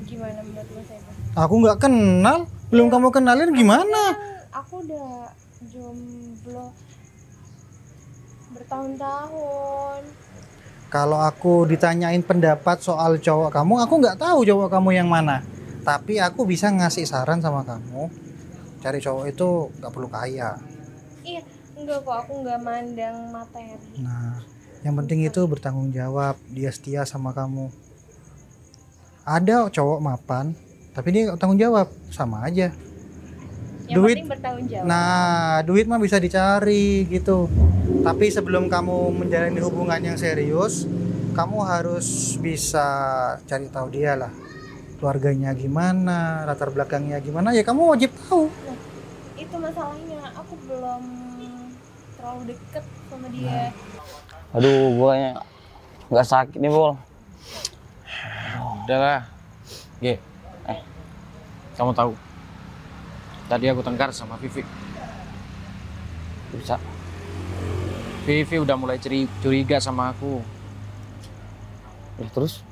Speaker 7: Gimana menurut Mas Sedo?
Speaker 8: Aku nggak kenal. Belum kamu kenalin gimana?
Speaker 7: Aku udah jomblo bertahun-tahun.
Speaker 8: Kalau aku ditanyain pendapat soal cowok kamu, aku nggak tahu cowok kamu yang mana. Tapi aku bisa ngasih saran sama kamu. Cari cowok itu nggak perlu kaya.
Speaker 7: Iya, enggak kok, aku enggak mandang materi.
Speaker 8: Nah, yang penting itu bertanggung jawab. Dia setia sama kamu. Ada cowok mapan, tapi dia nggak tanggung jawab, sama aja.
Speaker 7: Yang
Speaker 8: Duit.
Speaker 7: penting bertanggung jawab.
Speaker 8: Nah, duit mah bisa dicari gitu. Tapi sebelum kamu menjalani hubungan yang serius, kamu harus bisa cari tahu dia lah. Keluarganya gimana, latar belakangnya gimana, ya kamu wajib tahu.
Speaker 7: Itu masalahnya, aku belum terlalu deket sama dia.
Speaker 6: Aduh, gua nggak sakit nih, Bol.
Speaker 5: Udahlah. G. Kamu tahu. Tadi aku tengkar sama Vivi.
Speaker 6: Bisa.
Speaker 5: Vivi udah mulai curiga sama aku.
Speaker 6: Ya, terus?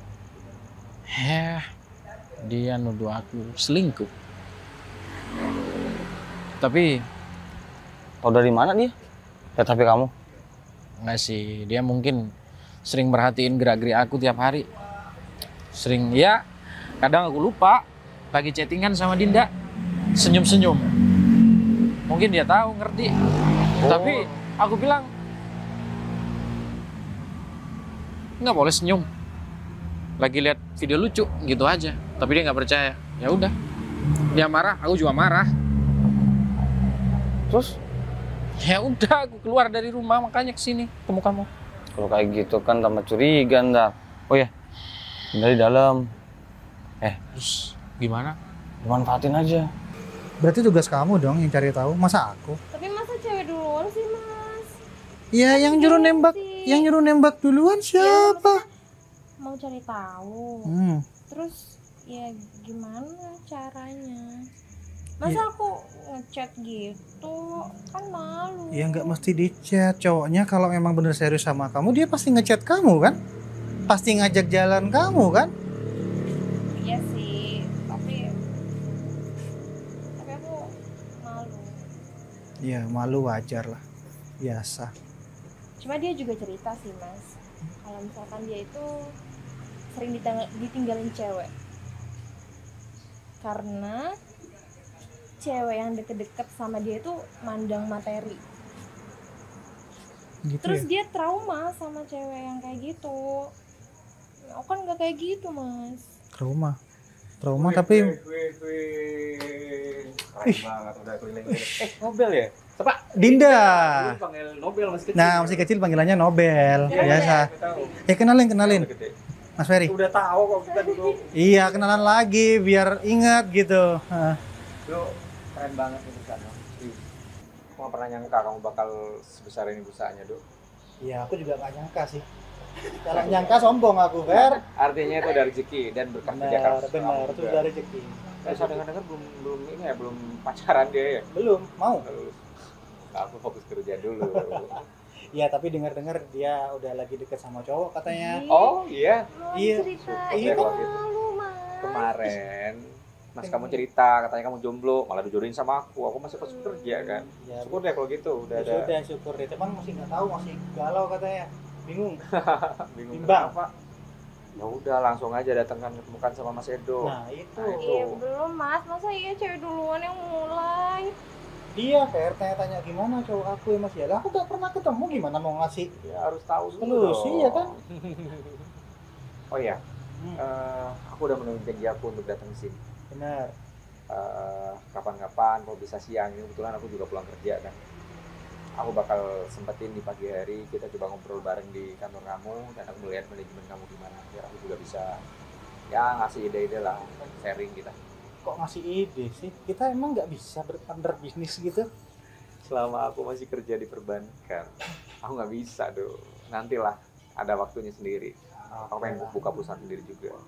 Speaker 5: Dia nuduh aku selingkuh. Tapi
Speaker 6: Tahu dari mana dia? Ya, tapi kamu.
Speaker 5: enggak sih, dia mungkin sering merhatiin gerak-gerik aku tiap hari. Sering ya, kadang aku lupa lagi chattingan sama Dinda, senyum-senyum. Mungkin dia tahu, ngerti. Tapi aku bilang nggak boleh senyum. lagi lihat video lucu gitu aja, tapi dia nggak percaya. Ya udah, dia marah, aku juga marah.
Speaker 6: Terus
Speaker 5: Ya udah, aku keluar dari rumah, makanya kesini ketemu kamu.
Speaker 6: kalau kayak gitu kan tambah curiga ntar. Oh ya, dari dalam.
Speaker 5: Terus gimana?
Speaker 6: Dimanfaatin aja.
Speaker 8: Berarti tugas kamu dong yang cari tahu, masa aku?
Speaker 7: Tapi masa cewek duluan sih, Mas?
Speaker 8: Ya yang nyuruh nembak, yang nyuruh nembak duluan siapa?
Speaker 7: Mau cari tahu. Terus ya gimana caranya? Masa aku ngechat gitu? Kan malu.
Speaker 8: Ya nggak mesti di chat. Cowoknya kalau memang bener serius sama kamu, dia pasti ngechat kamu kan? Pasti ngajak jalan kamu kan?
Speaker 7: Iya sih, tapi aku malu.
Speaker 8: Ya malu wajar lah, biasa.
Speaker 7: Cuma dia juga cerita sih, Mas, kalau misalkan dia itu sering ditinggalin cewek karena cewek yang deket-deket sama dia itu mandang materi.
Speaker 8: Gitu
Speaker 7: Terus
Speaker 8: ya?
Speaker 7: dia trauma sama cewek yang kayak gitu. Aku kan gak kayak gitu, Mas.
Speaker 8: Trauma tapi
Speaker 4: Keren banget udah keliling. Nobel ya? Siapa?
Speaker 8: Dinda.
Speaker 4: Dulu panggil Nobel masih kecil.
Speaker 8: Nah masih kecil panggilannya Nobel, biasa. Kenalin, Mas Ferry.
Speaker 4: Udah tahu kok kita dulu.
Speaker 8: Iya kenalan lagi biar ingat gitu.
Speaker 4: Lu keren banget nih busanya. Aku gak pernah nyangka kamu bakal sebesar ini busanya, Dok.
Speaker 8: Iya aku juga gak nyangka sih. Kalau nyangka sombong aku, Fer.
Speaker 4: Artinya itu dari rezeki dan berkah kerja kamu.
Speaker 8: Benar, itu udah rezeki.
Speaker 4: Saya dengar-dengar belum ini ya, belum pacaran dia ya.
Speaker 8: Belum, mau.
Speaker 4: Aku fokus kerja dulu.
Speaker 8: Iya, tapi dengar-dengar dia udah lagi deket sama cowok katanya.
Speaker 4: Oh iya.
Speaker 8: Iya.
Speaker 7: Iya
Speaker 4: kan?
Speaker 7: malu, Mas.
Speaker 4: Kemarin Mas kamu cerita katanya kamu jomblo, malah dijodohin sama aku. Aku masih fokus kerja kan.
Speaker 8: Ya,
Speaker 4: Syukur deh kalau gitu, udah ada.
Speaker 8: sudah syukur deh, cuman masih nggak tahu, masih galau katanya. Bingung.
Speaker 4: Bingung
Speaker 8: Bimbang.
Speaker 4: kenapa? Ya udah langsung aja datangkan ketemukan sama Mas Edo.
Speaker 8: Nah, itu.
Speaker 7: Iya belum, Mas. Masa iya cewek duluan yang mulai?
Speaker 8: Dia Fer tanya-tanya gimana cowok aku ya Mas ya. Lah aku gak pernah ketemu, gimana mau ngasih
Speaker 4: Ya harus tahu dulu.
Speaker 8: solusi ya kan?
Speaker 4: Oh iya. Aku udah memenuhi janji aku untuk datang ke sini.
Speaker 8: Benar.
Speaker 4: Kapan-kapan kalau bisa siang ini, kebetulan aku juga pulang kerja kan. Aku bakal sempetin di pagi hari kita coba ngobrol bareng di kantor kamu dan aku melihat manajemen kamu gimana biar aku juga bisa ya ngasih ide-ide lah, sharing kita.
Speaker 8: Kok ngasih ide sih? Kita emang nggak bisa berpartner bisnis gitu?
Speaker 4: Selama aku masih kerja di perbankan, aku nggak bisa dong. Nantilah ada waktunya sendiri. Aku pengen buka perusahaan sendiri juga.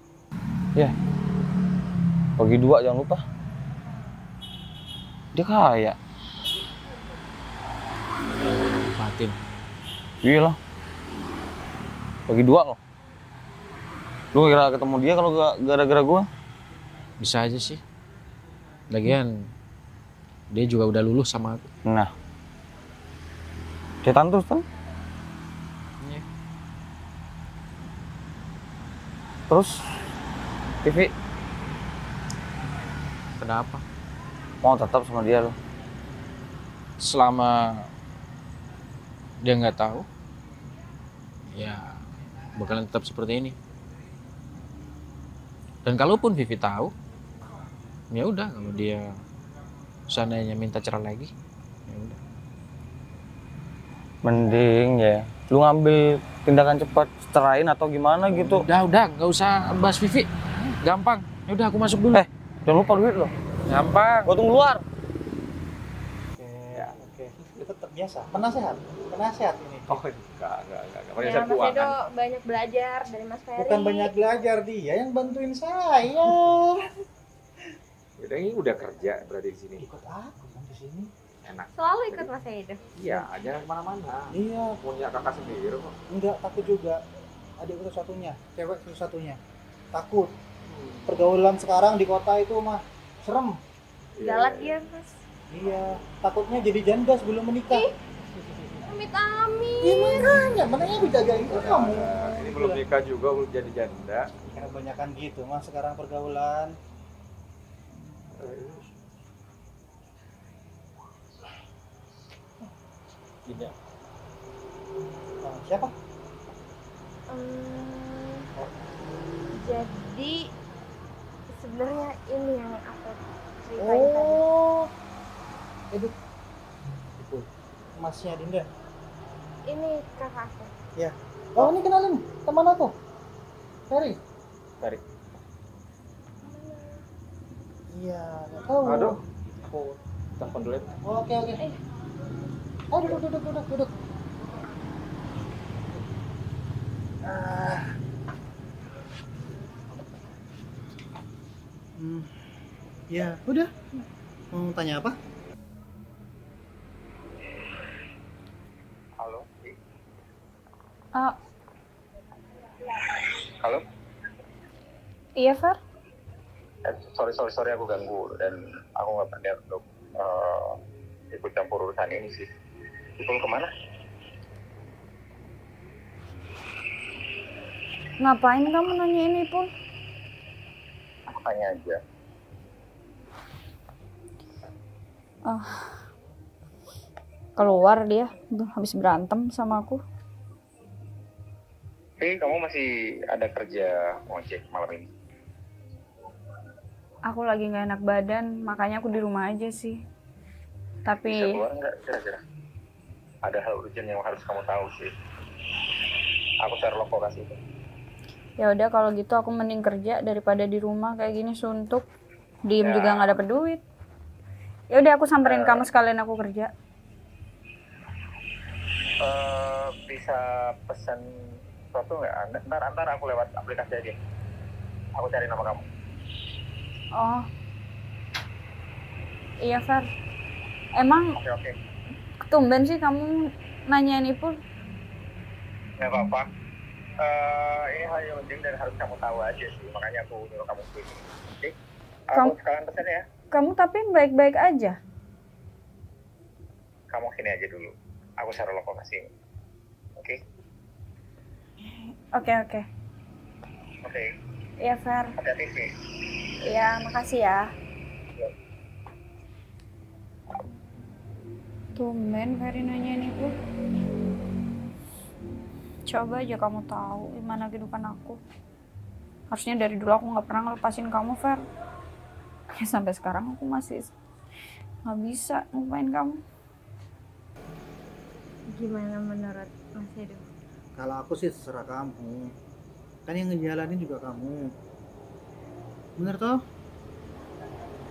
Speaker 6: Ya. Bagi 2 jangan lupa. Dia kaya.
Speaker 5: Fatin.
Speaker 6: Iya lah. Bagi 2 loh. Lu kira ketemu dia kalau gak gara-gara gua?
Speaker 5: Bisa aja sih. Lagian dia juga udah lulus sama aku.
Speaker 6: Nah. Cetan terus kan?
Speaker 5: Iya.
Speaker 6: Terus TV
Speaker 5: Kenapa?
Speaker 6: mau tetap sama dia lo?
Speaker 5: Selama dia nggak tahu, ya bakalan tetap seperti ini. Dan kalaupun Vivi tahu, ya udah, kalau dia seandainya minta cerai lagi, ya udah.
Speaker 6: Mending ya lu ngambil tindakan cepat, ceraiin atau gimana gitu.
Speaker 5: Udah, nggak usah bahas Vivi. Gampang. Ya udah, aku masuk dulu.
Speaker 6: Jangan lupa duit lo.
Speaker 5: Gampang.
Speaker 6: Gua tunggu luar.
Speaker 8: Oke. Itu terbiasa. Penasehat ini.
Speaker 4: Oh enggak.
Speaker 7: Ya,
Speaker 4: Penyelesaian
Speaker 7: Mas Edo
Speaker 4: keuangan.
Speaker 7: banyak belajar dari Mas Ferry.
Speaker 8: Bukan banyak belajar, dia yang bantuin saya.
Speaker 4: Udah ini udah kerja berarti di sini.
Speaker 8: Ikut aku kan di sini.
Speaker 4: Enak.
Speaker 7: Selalu ikut Mas Edo.
Speaker 4: Iya, jangan kemana-mana.
Speaker 8: Iya,
Speaker 4: Punya kakak sendiri kok.
Speaker 8: enggak takut juga. Adik satu-satunya, cewek satu-satunya. Takut. Pergaulan sekarang di kota itu mah serem.
Speaker 7: Galak ya, Mas.
Speaker 8: Iya, takutnya jadi janda sebelum menikah.
Speaker 7: Amit-amit.
Speaker 8: Iya makanya, makanya aku jagain kamu.
Speaker 4: Ini belum nikah juga belum jadi janda.
Speaker 8: Karena kebanyakan gitu mas sekarang pergaulan.
Speaker 4: Gini ya.
Speaker 8: Siapa?
Speaker 7: Jadi sebenarnya ini yang aku ceritain tadi.
Speaker 8: Oh, itu masnya Dinda.
Speaker 7: Ini kakak aku.
Speaker 8: Ya. Oh, ini kenalin teman aku. Ferry.
Speaker 4: Ferry.
Speaker 8: Iya, nggak tahu.
Speaker 4: Aduh, aku telepon dulu ya.
Speaker 8: Oh, oke. Oh, duduk. Ya, udah. Mau tanya apa?
Speaker 4: Halo.
Speaker 1: Ah,
Speaker 4: Halo.
Speaker 1: iya Fer.
Speaker 4: Sorry aku ganggu dan aku nggak berniat untuk ikut campur urusan ini sih. Ipul kemana?
Speaker 1: Ngapain kamu nanya ini Pul?
Speaker 4: Aku tanya aja.
Speaker 1: Keluar dia, habis berantem sama aku.
Speaker 4: Kamu masih ada kerja ojek malam ini?
Speaker 1: Aku lagi nggak enak badan, makanya aku di rumah aja sih.
Speaker 4: Bisa
Speaker 1: Tapi
Speaker 4: keluar nggak kira-kira? Ada hal urgent yang harus kamu tahu sih. Aku share lokasi itu.
Speaker 1: ya udah kalau gitu aku mending kerja daripada di rumah kayak gini suntuk. Diem
Speaker 4: Ya.
Speaker 1: juga nggak dapet duit. Ya udah aku samperin kamu sekalian aku kerja.
Speaker 4: Bisa pesan sesuatu nggak? Ntar aku lewat aplikasi aja. Aku cari nama kamu.
Speaker 1: Oh. Iya Fer. Emang
Speaker 4: Oke.
Speaker 1: tumben sih kamu nanyain Ipul?
Speaker 4: Nggak apa-apa. Ini hal yang penting dan harus kamu tahu aja sih. Makanya aku nyuruh kamu kesini. Oke? Aku sekalian pesan ya.
Speaker 1: Kamu tapi baik-baik aja.
Speaker 4: Kamu sini aja dulu. Aku share lokasi. Oke?
Speaker 1: Oke.
Speaker 4: Oke.
Speaker 1: Iya Fer.
Speaker 4: Hati-hati sih.
Speaker 1: Iya makasih ya. Tumben Ferry nanyain Ipul. Coba aja kamu tahu gimana kehidupan aku. Harusnya dari dulu aku nggak pernah ngelepasin kamu, Fer. Ya, sampai sekarang aku masih nggak bisa ngupain kamu.
Speaker 7: Gimana menurut Mas Edo?
Speaker 8: Kalau aku sih terserah kamu. Kan yang ngejalanin juga kamu. Bener toh?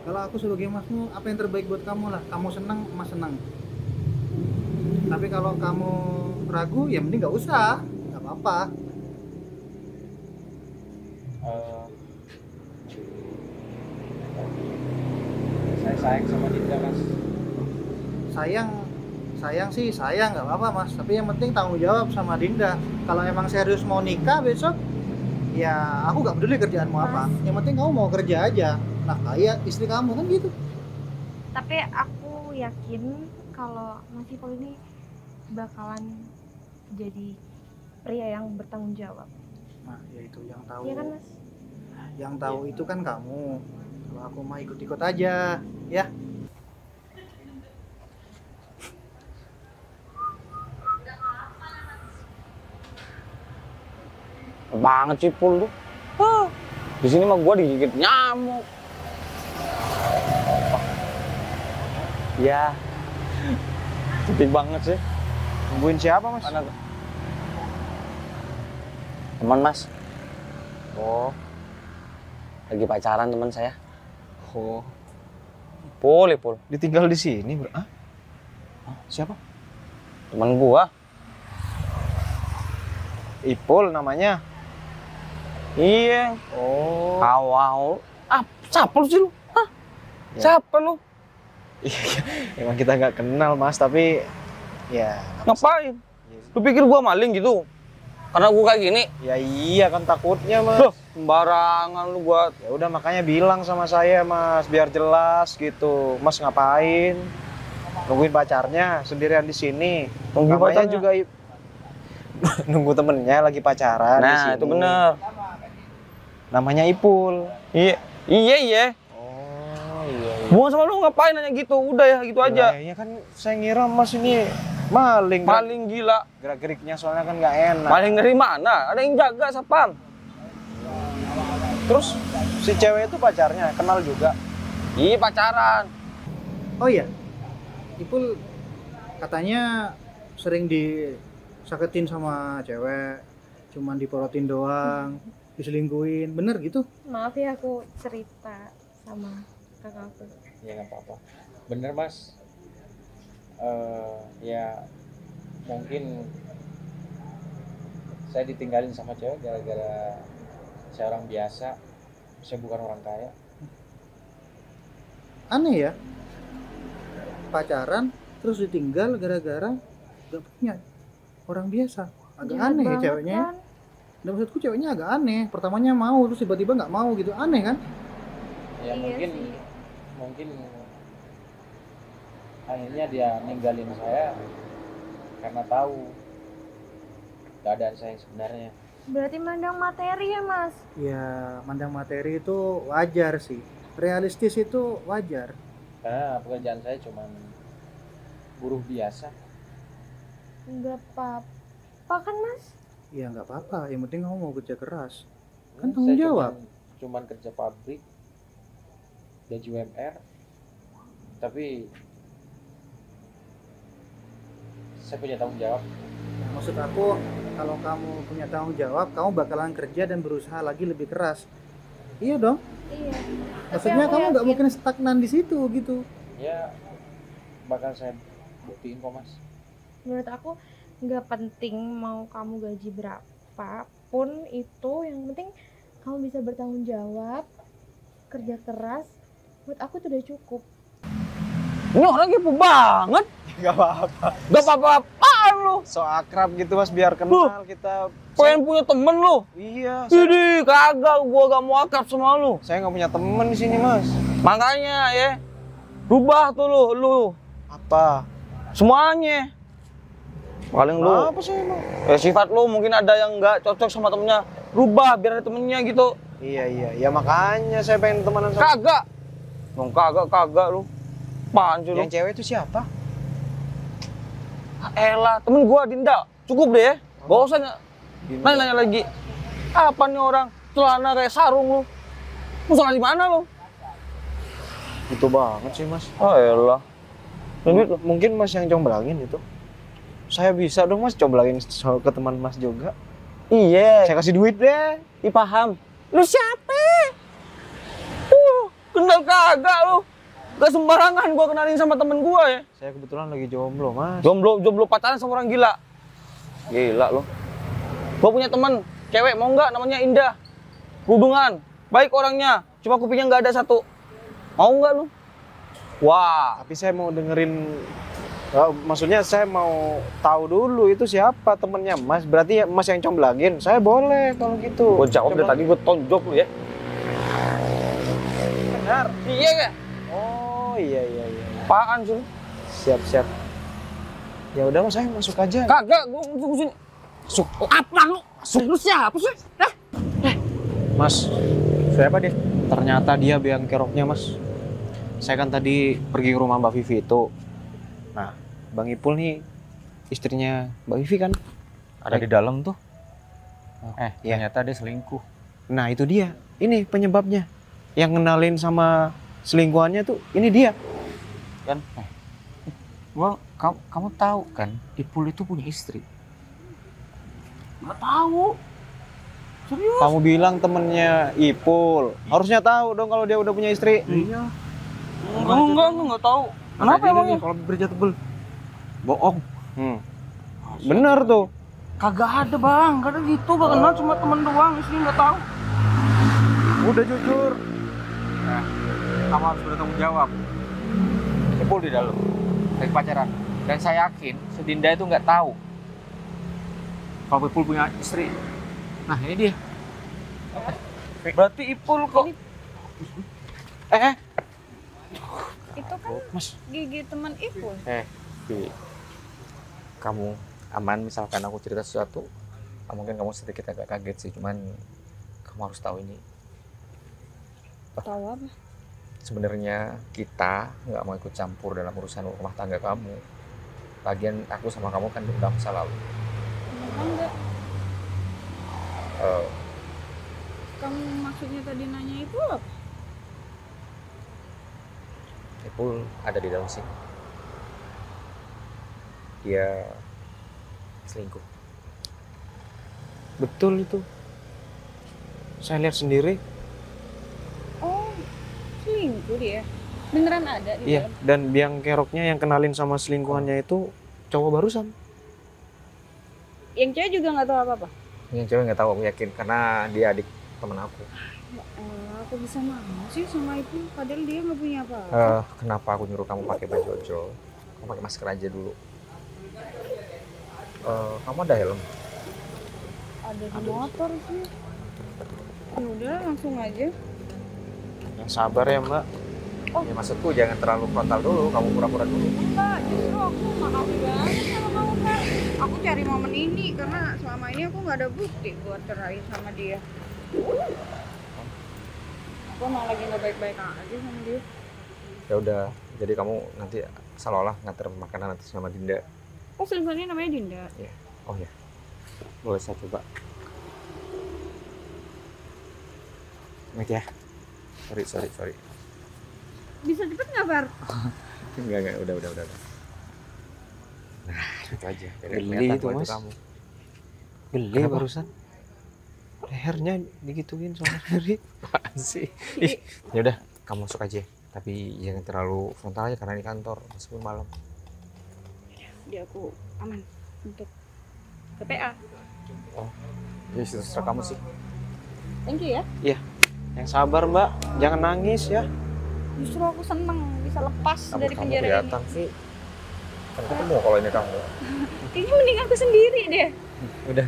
Speaker 8: Kalau aku sebagai masmu, apa yang terbaik buat kamu lah. Kamu senang, mas senang. Tapi kalau kamu ragu, ya mending nggak usah. Nggak apa-apa.
Speaker 5: Saya sayang sama Dinda, Mas.
Speaker 8: Sayang sih sayang, nggak apa-apa mas. Tapi yang penting tanggung jawab sama Dinda. Kalau emang serius mau nikah besok, ya aku nggak peduli kerjaanmu apa. Yang penting kamu mau kerja aja. Nah kayak istri kamu kan gitu.
Speaker 7: Tapi aku yakin kalau Mas Ipul ini bakalan jadi pria yang bertanggung jawab.
Speaker 8: Nah ya itu yang tahu.
Speaker 7: Iya kan Mas?
Speaker 8: Yang tahu itu kan kamu. Kalau aku mah ikut-ikut aja, ya.
Speaker 6: Banget sih Pul tuh. Di sini mah gua digigit nyamuk. Ya. Sedih banget sih.
Speaker 4: Nungguin siapa, Mas?
Speaker 6: Anak teman Mas.
Speaker 4: Oh.
Speaker 6: Lagi pacaran teman saya.
Speaker 4: Oh.
Speaker 6: Pul.
Speaker 4: Ditinggal di sini, Bro. Hah? Siapa?
Speaker 6: Teman gua.
Speaker 4: Ipul namanya.
Speaker 6: Iya.
Speaker 4: Oh.
Speaker 6: Awal. Siapa lu sih lu? Hah?
Speaker 4: Ya.
Speaker 6: Siapa lu?
Speaker 4: Iya, emang kita nggak kenal, Mas, tapi ya
Speaker 6: Ngapain? Lu pikir gua maling gitu? Karena gua kayak gini?
Speaker 4: ya iya kan takutnya, Mas.
Speaker 6: Loh, sembarangan lu buat.
Speaker 4: Ya udah makanya bilang sama saya, Mas, biar jelas gitu. Mas ngapain? Nungguin pacarnya sendirian di sini.
Speaker 6: Nunggu
Speaker 4: Namanya
Speaker 6: pacarnya?
Speaker 4: juga nunggu temennya lagi pacaran di
Speaker 6: Nah,
Speaker 4: sini.
Speaker 6: itu bener.
Speaker 4: Namanya Ipul.
Speaker 6: Iya.
Speaker 4: Oh, iya.
Speaker 6: Buang sama lu ngapain nanya gitu? Udah ya, gitu aja.
Speaker 4: Kayaknya kan saya ngira Mas ini maling.
Speaker 6: Maling gila.
Speaker 4: Gerak-geriknya soalnya kan nggak enak.
Speaker 6: Maling dari mana? Ada yang jaga, Sapam.
Speaker 4: Terus si cewek itu pacarnya, kenal juga?
Speaker 6: Iya pacaran.
Speaker 8: Oh iya, Ipul katanya sering disakitin sama cewek, cuman diporotin doang, diselingkuhin, bener gitu?
Speaker 7: Maaf ya aku cerita sama kakakku.
Speaker 5: Ya nggak apa-apa. Bener mas. Ya mungkin saya ditinggalin sama cewek gara-gara saya orang biasa, saya bukan orang kaya.
Speaker 8: Aneh ya, pacaran terus ditinggal gara-gara gak punya orang biasa. Agak
Speaker 7: Jahat
Speaker 8: aneh ya
Speaker 7: banget
Speaker 8: ceweknya.
Speaker 7: kan?
Speaker 8: Dan maksudku ceweknya agak aneh. Pertamanya mau terus tiba-tiba nggak mau gitu, aneh kan?
Speaker 5: Ya
Speaker 7: Iya sih.
Speaker 5: mungkin akhirnya dia ninggalin saya karena tahu keadaan saya sebenarnya.
Speaker 7: Berarti mandang materi ya mas?
Speaker 8: Ya mandang materi itu wajar sih, realistis itu wajar.
Speaker 5: Karena pekerjaan saya cuma buruh biasa.
Speaker 7: Nggak apa-apa kan mas?
Speaker 8: Ya nggak apa-apa, yang penting kamu mau kerja keras.
Speaker 5: Ya,
Speaker 8: Kan tanggung
Speaker 5: saya
Speaker 8: jawab.
Speaker 5: cuman kerja pabrik, gaji UMR, tapi saya punya tanggung jawab.
Speaker 8: Nah, maksud aku kalau kamu punya tanggung jawab, kamu bakalan kerja dan berusaha lagi lebih keras. Iya dong.
Speaker 7: Iya.
Speaker 8: Maksudnya
Speaker 7: aku
Speaker 8: kamu nggak
Speaker 7: yakin.
Speaker 8: mungkin stagnan di situ gitu.
Speaker 5: Ya bakal saya buktiin kok mas.
Speaker 7: Menurut aku nggak penting mau kamu gaji berapapun itu, yang penting kamu bisa bertanggung jawab, kerja keras. Buat aku itu udah cukup.
Speaker 6: Ini orang kipu banget.
Speaker 4: Gak apa-apa.
Speaker 6: Gak apa-apaan lu.
Speaker 4: So akrab gitu mas, biar kenal kita.
Speaker 6: Pengen punya temen lu.
Speaker 4: Iya.
Speaker 6: Jadi kagak, gua gak mau akrab sama lu.
Speaker 4: Saya nggak punya temen di sini mas.
Speaker 6: Makanya ya, rubah tuh lu
Speaker 4: Apa?
Speaker 6: semuanya. Paling lu
Speaker 4: Apa sih emang?
Speaker 6: sifat lu mungkin ada yang nggak cocok sama temennya, rubah biar ada temennya gitu.
Speaker 4: Iya. Ya makanya saya pengen temenan sama.
Speaker 6: Kagak. Dong kagak lu. Apaan sih lu?
Speaker 4: Yang cewek itu siapa?
Speaker 6: Elah, temen gua Dinda. Cukup deh ya. Gak usah nanya lagi. Apa nih orang celana kayak sarung lu? Lu salah di mana lu?
Speaker 4: Itu banget sih mas.
Speaker 6: Oh elah.
Speaker 4: Mungkin mas yang comblangin itu. Saya bisa dong mas comblangin ke teman mas juga.
Speaker 6: Iya.
Speaker 4: Saya kasih duit deh.
Speaker 6: Ih paham. Lu siapa? Kenal kagak lu? Gak sembarangan gua kenalin sama temen gua ya.
Speaker 4: Saya kebetulan lagi jomblo mas.
Speaker 6: Jomblo pacaran sama orang gila. Gila lu. Gua punya temen cewek mau nggak, namanya Indah. Hubungan baik orangnya, cuma kupingnya nggak ada satu. Mau nggak lu? Wah,
Speaker 4: Tapi saya mau dengerin. Maksudnya saya mau tahu dulu itu siapa temennya mas. Berarti ya mas yang comblangin. Saya boleh kalau gitu.
Speaker 6: gua jawab dari tadi gua tonjok lu ya.
Speaker 4: Benar.
Speaker 6: Iya nggak?
Speaker 4: Oh iya.
Speaker 6: Apaan sih?
Speaker 4: Siap. Ya udah mas, saya masuk aja.
Speaker 6: Kagak, gua tunggu sini. Masuk. Apa lu? Masuk lu siapa sih?
Speaker 4: Mas, siapa deh? Ternyata dia biang keroknya mas. Saya kan tadi pergi ke rumah Mbak Vivi itu. Nah, Bang Ipul nih istrinya Mbak Vivi kan?
Speaker 9: Ada di dalam tuh.
Speaker 4: Iya.
Speaker 9: Ternyata dia selingkuh.
Speaker 4: Nah itu dia. Ini penyebabnya. Yang kenalin sama selingkuhannya tuh ini dia.
Speaker 9: Kan? Kamu tahu kan, Ipul itu punya istri.
Speaker 6: Nggak tahu. Serius?
Speaker 4: Kamu bilang temennya Ipul. Harusnya tahu dong kalau dia udah punya istri.
Speaker 6: Iya. Enggak tahu. Kenapa emangnya?
Speaker 9: Kalau bibirnya tebel. Bohong.
Speaker 4: Bener tuh.
Speaker 6: Kagak ada bang, kagak gitu, gak kenal cuma temen doang, istri nggak tahu.
Speaker 4: Udah jujur.
Speaker 9: Nah, kamu harus bertanggung jawab. Ipul di dalam, lagi pacaran. Dan saya yakin, si Dinda itu nggak tahu kalau Ipul punya istri. Nah, ini dia.
Speaker 6: Berarti Ipul kok.
Speaker 1: Itu kan
Speaker 4: Mas.
Speaker 1: gigi teman Ipul.
Speaker 9: Kamu aman misalkan aku cerita sesuatu, mungkin kamu sedikit agak kaget sih, cuman kamu harus tahu ini.
Speaker 1: Tahu apa?
Speaker 9: Sebenarnya kita nggak mau ikut campur dalam urusan rumah tangga kamu. Lagian aku sama kamu kan dendam masa lalu.
Speaker 1: Enggak. Kamu maksudnya tadi nanya itu apa?
Speaker 4: Ipul ada di dalam sini. Dia selingkuh.
Speaker 5: Betul itu. Saya lihat sendiri.
Speaker 1: Oh, selingkuh dia. Beneran ada di
Speaker 5: Iya,
Speaker 1: dalam?
Speaker 5: dan biang keroknya yang kenalin sama selingkuhannya itu cowok barusan.
Speaker 1: Yang cewek juga nggak tahu apa-apa?
Speaker 4: Yang cewek nggak tahu, aku yakin karena dia adik temen aku.
Speaker 1: Ya elah, aku bisa mau sih sama itu, padahal dia nggak punya apa.
Speaker 4: Kenapa aku nyuruh kamu pakai baju ojol? Kamu pakai masker aja dulu. Kamu ada helm?
Speaker 1: Ada di motor sih. Ya udah, langsung aja.
Speaker 5: Yang sabar ya Mbak.
Speaker 4: Ya maksudku jangan terlalu frontal dulu, kamu pura-pura dulu.
Speaker 1: Enggak, justru aku makasih banget sama kamu kan. Aku cari momen ini karena selama ini aku nggak ada bukti buat cerai sama dia. Aku emang lagi nggak baik-baik aja sama dia.
Speaker 4: Ya udah, jadi kamu nanti seolah-olah nganter makanan nanti sama Dinda.
Speaker 1: Oh, selingkuhannya namanya Dinda.
Speaker 4: Ya. Oh ya, boleh saya coba. Mik ya. Sorry.
Speaker 1: Bisa cepet nggak, Far?
Speaker 4: Enggak, udah. Nah, itu aja.
Speaker 5: Geli itu, Mas.
Speaker 4: Kamu.
Speaker 5: Geli barusan. Lehernya digituin sama sendiri.
Speaker 4: Apaan sih? Ya udah, kamu masuk aja. Tapi jangan terlalu frontal aja karena ini kantor, meskipun malam.
Speaker 1: Dia aku aman untuk ke PA.
Speaker 4: Oh, ya terserah kamu sih.
Speaker 1: Thank you ya.
Speaker 5: Iya. Yang sabar Mbak, jangan nangis ya.
Speaker 1: Justru aku seneng bisa lepas dari
Speaker 4: Kamu
Speaker 1: penjara ini.
Speaker 4: kelihatan sih. Kan ketemu kalau ini kamu.
Speaker 1: Kayaknya mending aku sendiri deh.
Speaker 4: Udah.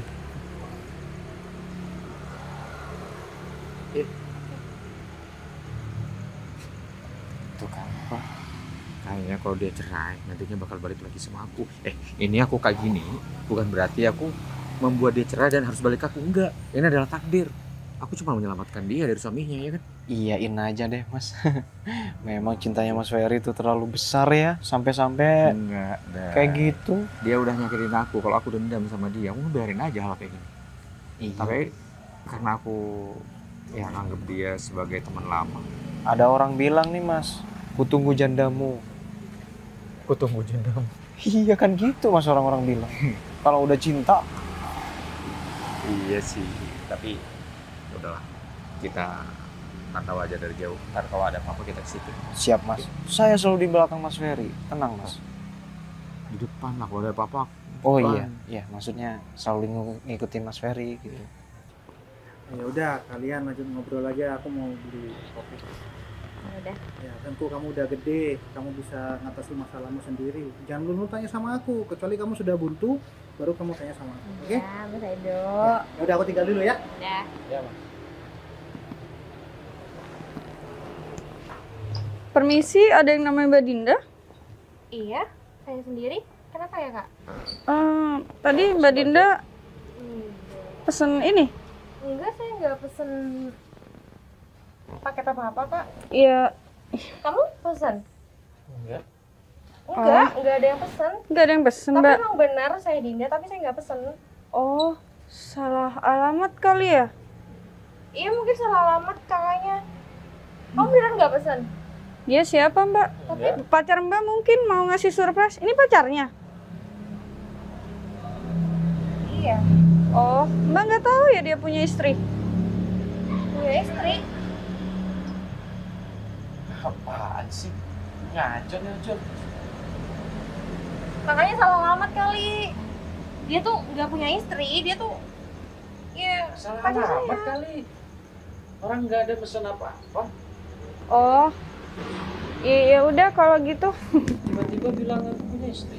Speaker 4: Tuh kan apa? Kayaknya kalau dia cerai nantinya bakal balik lagi sama aku. Ini aku kayak gini bukan berarti aku membuat dia cerai dan harus balik ke aku, enggak. Ini adalah takdir. Aku cuma menyelamatkan dia dari suaminya, ya kan?
Speaker 5: Iyain aja deh Mas. Memang cintanya Mas Ferry itu terlalu besar ya, sampai-sampai
Speaker 4: Enggak,
Speaker 5: kayak gitu.
Speaker 4: Dia udah nyakitin aku, kalau aku dendam sama dia, aku biarin aja hal kayak gini.
Speaker 5: Iya.
Speaker 4: Tapi karena aku ya anggap dia sebagai teman lama.
Speaker 5: Ada orang bilang nih Mas, ku tunggu jandamu.
Speaker 4: Aku tunggu jandamu.
Speaker 5: Iya kan gitu Mas orang-orang bilang. Kalau udah cinta.
Speaker 4: Iya sih, tapi udahlah, kita pantau aja dari jauh. Ntar kalau ada apa-apa kita ke situ.
Speaker 5: Siap Mas. Saya selalu di belakang Mas Ferry. Tenang Mas.
Speaker 4: Di depan lah kalau ada apa-apa.
Speaker 5: Oh iya, maksudnya selalu ngikutin Mas Ferry gitu.
Speaker 8: Ya udah, kalian lanjut ngobrol aja. Aku mau beli kopi.
Speaker 7: Udah.
Speaker 8: Ya, tentu kamu udah gede, kamu bisa ngatasi masalahmu sendiri. Jangan dulu tanya sama aku, kecuali kamu sudah buntu, baru kamu tanya sama aku. Oke?
Speaker 7: Ya, Mas Edo.
Speaker 8: Ya udah, aku tinggal dulu ya.
Speaker 7: Udah.
Speaker 4: Ya, Mas.
Speaker 1: Permisi, ada yang namanya Mbak Dinda?
Speaker 7: Iya, saya sendiri. Kenapa ya, Kak?
Speaker 1: Tadi Mbak Dinda pesen ini?
Speaker 7: Enggak, saya nggak pesen paket apa-apa, Kak.
Speaker 1: Iya,
Speaker 7: Kamu pesen?
Speaker 4: Enggak.
Speaker 7: Enggak ada yang pesen.
Speaker 1: nggak ada yang pesen,
Speaker 7: Tapi
Speaker 1: Mbak.
Speaker 7: emang benar saya Dinda, tapi saya nggak pesen.
Speaker 1: Oh, salah alamat kali ya?
Speaker 7: Iya, mungkin salah alamat kakaknya. Kamu beneran nggak pesen?
Speaker 1: Dia siapa, Mbak?
Speaker 7: Tapi
Speaker 1: Pacar Mbak mungkin mau ngasih surprise. Ini pacarnya?
Speaker 7: iya,
Speaker 1: Oh, Mbak nggak tahu ya dia punya istri?
Speaker 7: punya istri.
Speaker 5: Apaan sih? Ngaco nih Jun.
Speaker 7: Kakaknya salah alamat kali. Dia tuh nggak punya istri, dia tuh ya
Speaker 5: Salah
Speaker 7: pacar
Speaker 5: alamat
Speaker 7: saya.
Speaker 5: kali. Orang nggak ada pesan apa-apa.
Speaker 1: Oh, ya udah kalau gitu.
Speaker 5: Tiba-tiba bilang aku punya istri.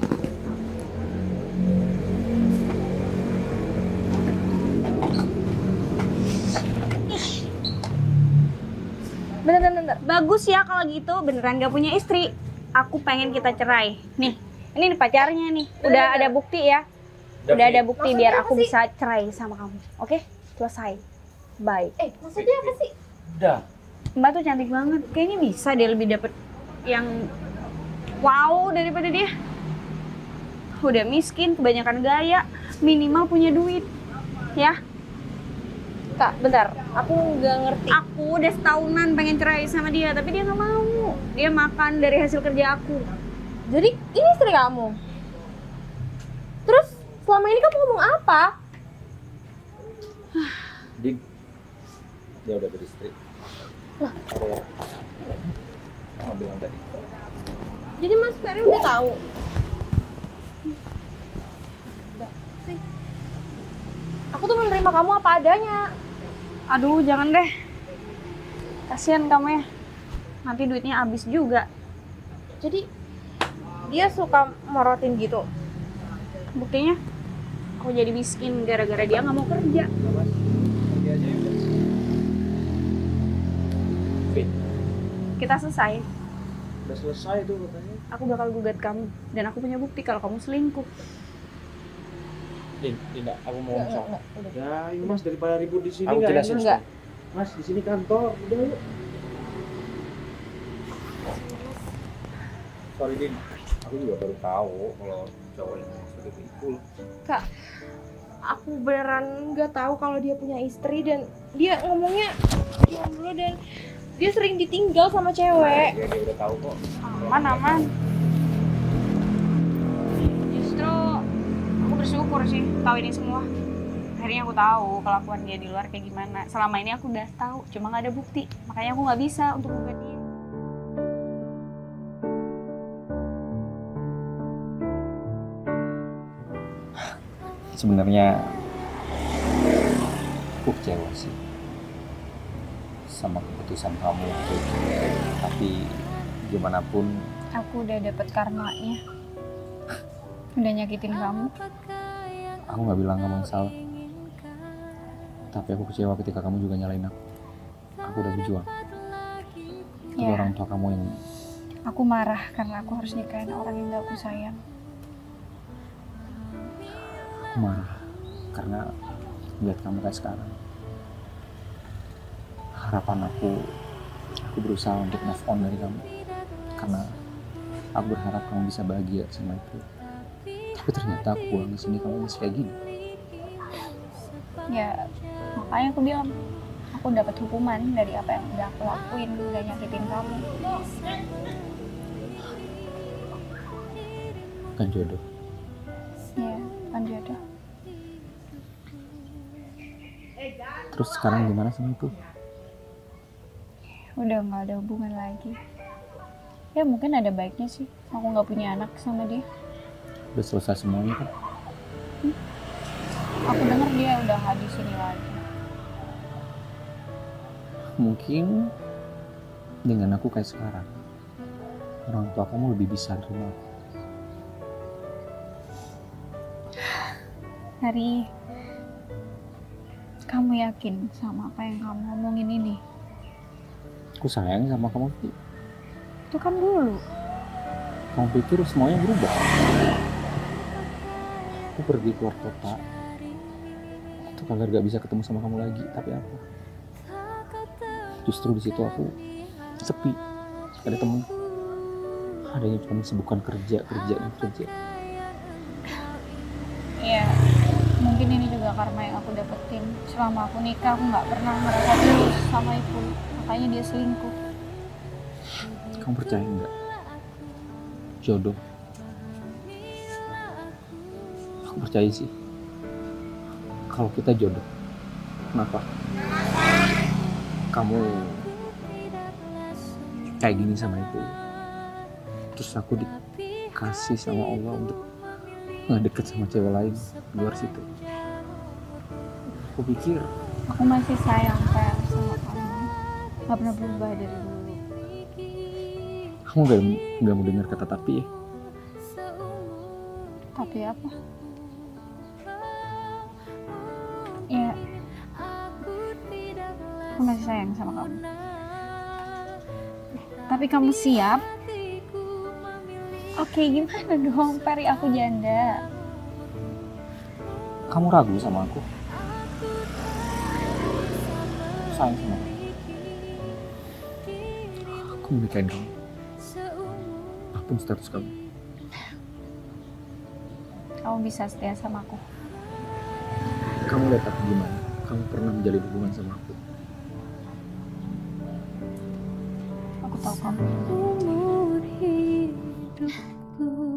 Speaker 1: Bener. Bagus ya kalau gitu, beneran gak punya istri. Aku pengen kita cerai. Nih, ini pacarnya nih. Udah ada bukti ya. Udah ada bukti
Speaker 7: Maksudnya
Speaker 1: biar
Speaker 7: apa
Speaker 1: aku
Speaker 7: sih?
Speaker 1: bisa cerai sama kamu. Oke? Selesai. Bye.
Speaker 7: Maksudnya apa sih?
Speaker 5: Udah.
Speaker 1: Mbak tuh cantik banget. Kayaknya bisa deh lebih dapet yang wow daripada dia. Udah miskin, kebanyakan gaya, minimal punya duit. Ya?
Speaker 7: Kak, bentar. Aku nggak ngerti.
Speaker 1: Aku udah setahunan pengen cerai sama dia, tapi dia nggak mau. Dia makan dari hasil kerja aku.
Speaker 7: Jadi ini istri kamu. Terus selama ini kamu ngomong apa?
Speaker 9: Din, dia udah beristri. Ada yang bilang tadi.
Speaker 7: Jadi Mas Ferry udah tahu. Enggak sih. Aku tuh menerima kamu apa adanya.
Speaker 1: Aduh, jangan deh. Kasihan kamu ya. Nanti duitnya habis juga.
Speaker 7: Jadi dia suka morotin gitu.
Speaker 1: Buktinya, aku jadi miskin gara-gara dia nggak mau kerja.
Speaker 9: Pergi aja ya. Fit,
Speaker 1: Kita selesai.
Speaker 9: udah selesai tuh katanya.
Speaker 1: Aku bakal gugat kamu. Dan aku punya bukti kalau kamu selingkuh.
Speaker 5: Dinda, aku mau ngomong sama.
Speaker 9: Ya, yuk Mas, daripada ribut di sini
Speaker 5: Aku
Speaker 9: nggak
Speaker 5: jelasin.
Speaker 9: enak. Mas, di sini kantor. Udah yuk. Sorry Din, aku juga baru tahu kalau cowok yang sudah pikul.
Speaker 7: Kak, aku beneran nggak tahu kalau dia punya istri dan dia ngomongnya jomblo dan dia sering ditinggal sama cewek.
Speaker 9: Ya, dia udah tahu kok.
Speaker 1: Aman. Justru aku bersyukur sih tahu ini semua. Akhirnya aku tahu kelakuan dia di luar kayak gimana. Selama ini aku udah tahu, cuma nggak ada bukti. Makanya aku nggak bisa untuk gugat dia.
Speaker 9: Sebenarnya aku kecewa sih sama keputusan kamu waktu itu. Tapi gimana pun
Speaker 1: Aku udah dapet karmanya. Udah nyakitin kamu.
Speaker 9: aku nggak bilang kamu yang salah. Tapi aku kecewa ketika kamu juga nyalain aku. Aku udah berjuang. Tapi
Speaker 1: Ya.
Speaker 9: orang tua kamu yang
Speaker 1: Aku marah karena aku harus nikahin orang yang gak aku sayang.
Speaker 9: aku marah karena lihat kamu kayak sekarang. Harapan aku berusaha untuk move on dari kamu karena aku berharap kamu bisa bahagia sama itu. Tapi ternyata aku pulang ke sini kamu masih kayak gini.
Speaker 1: Ya, makanya aku bilang aku dapat hukuman dari apa yang udah aku lakuin, udah nyakitin kamu.
Speaker 9: Kan jodoh.
Speaker 1: Ya, kan jodoh.
Speaker 9: Terus sekarang gimana sama itu?
Speaker 1: Udah nggak ada hubungan lagi. Ya mungkin ada baiknya sih aku nggak punya anak sama dia.
Speaker 9: Udah selesai semuanya kan?
Speaker 1: Aku dengar dia udah nggak di sini lagi.
Speaker 9: Mungkin dengan aku kayak sekarang, orang tua kamu lebih bisa terima aku.
Speaker 1: Hari, kamu yakin sama apa yang kamu ngomongin ini?
Speaker 9: Aku sayang sama kamu, Pi.
Speaker 1: Itu kan dulu.
Speaker 9: Kamu pikir semuanya berubah? Aku pergi keluar kota untuk agar gak bisa ketemu sama kamu lagi. Tapi apa? Justru di situ aku sepi, gak ada temen. Adanya cuma kesibukan kerja.
Speaker 1: Ya, mungkin ini juga karma yang aku dapetin. Selama aku nikah, aku nggak pernah merasa tulus sama itu. Makanya dia selingkuh.
Speaker 9: Kamu percaya nggak? Jodoh. Aku percaya sih. Kalau kita jodoh, kenapa? Kamu kayak gini sama ibu. Terus aku dikasih sama Allah untuk nggak deket sama cewek lain di luar situ. Aku pikir
Speaker 1: Aku masih sayang sama kamu. Gak pernah berubah dari dulu.
Speaker 9: kamu nggak mau dengar kata tapi ya.
Speaker 1: Tapi apa? Ya, aku masih sayang sama kamu. Tapi kamu siap? Oke, gimana dong? Peri, aku janda.
Speaker 9: Kamu ragu sama aku? Sayang sama kamu. Aku mau nikahin kamu. Apapun status kamu.
Speaker 1: Kamu bisa setia sama aku.
Speaker 9: Kamu lihat aku gimana?
Speaker 5: kamu pernah menjalin hubungan sama aku.
Speaker 1: Aku tahu kamu.
Speaker 3: Umur hidupku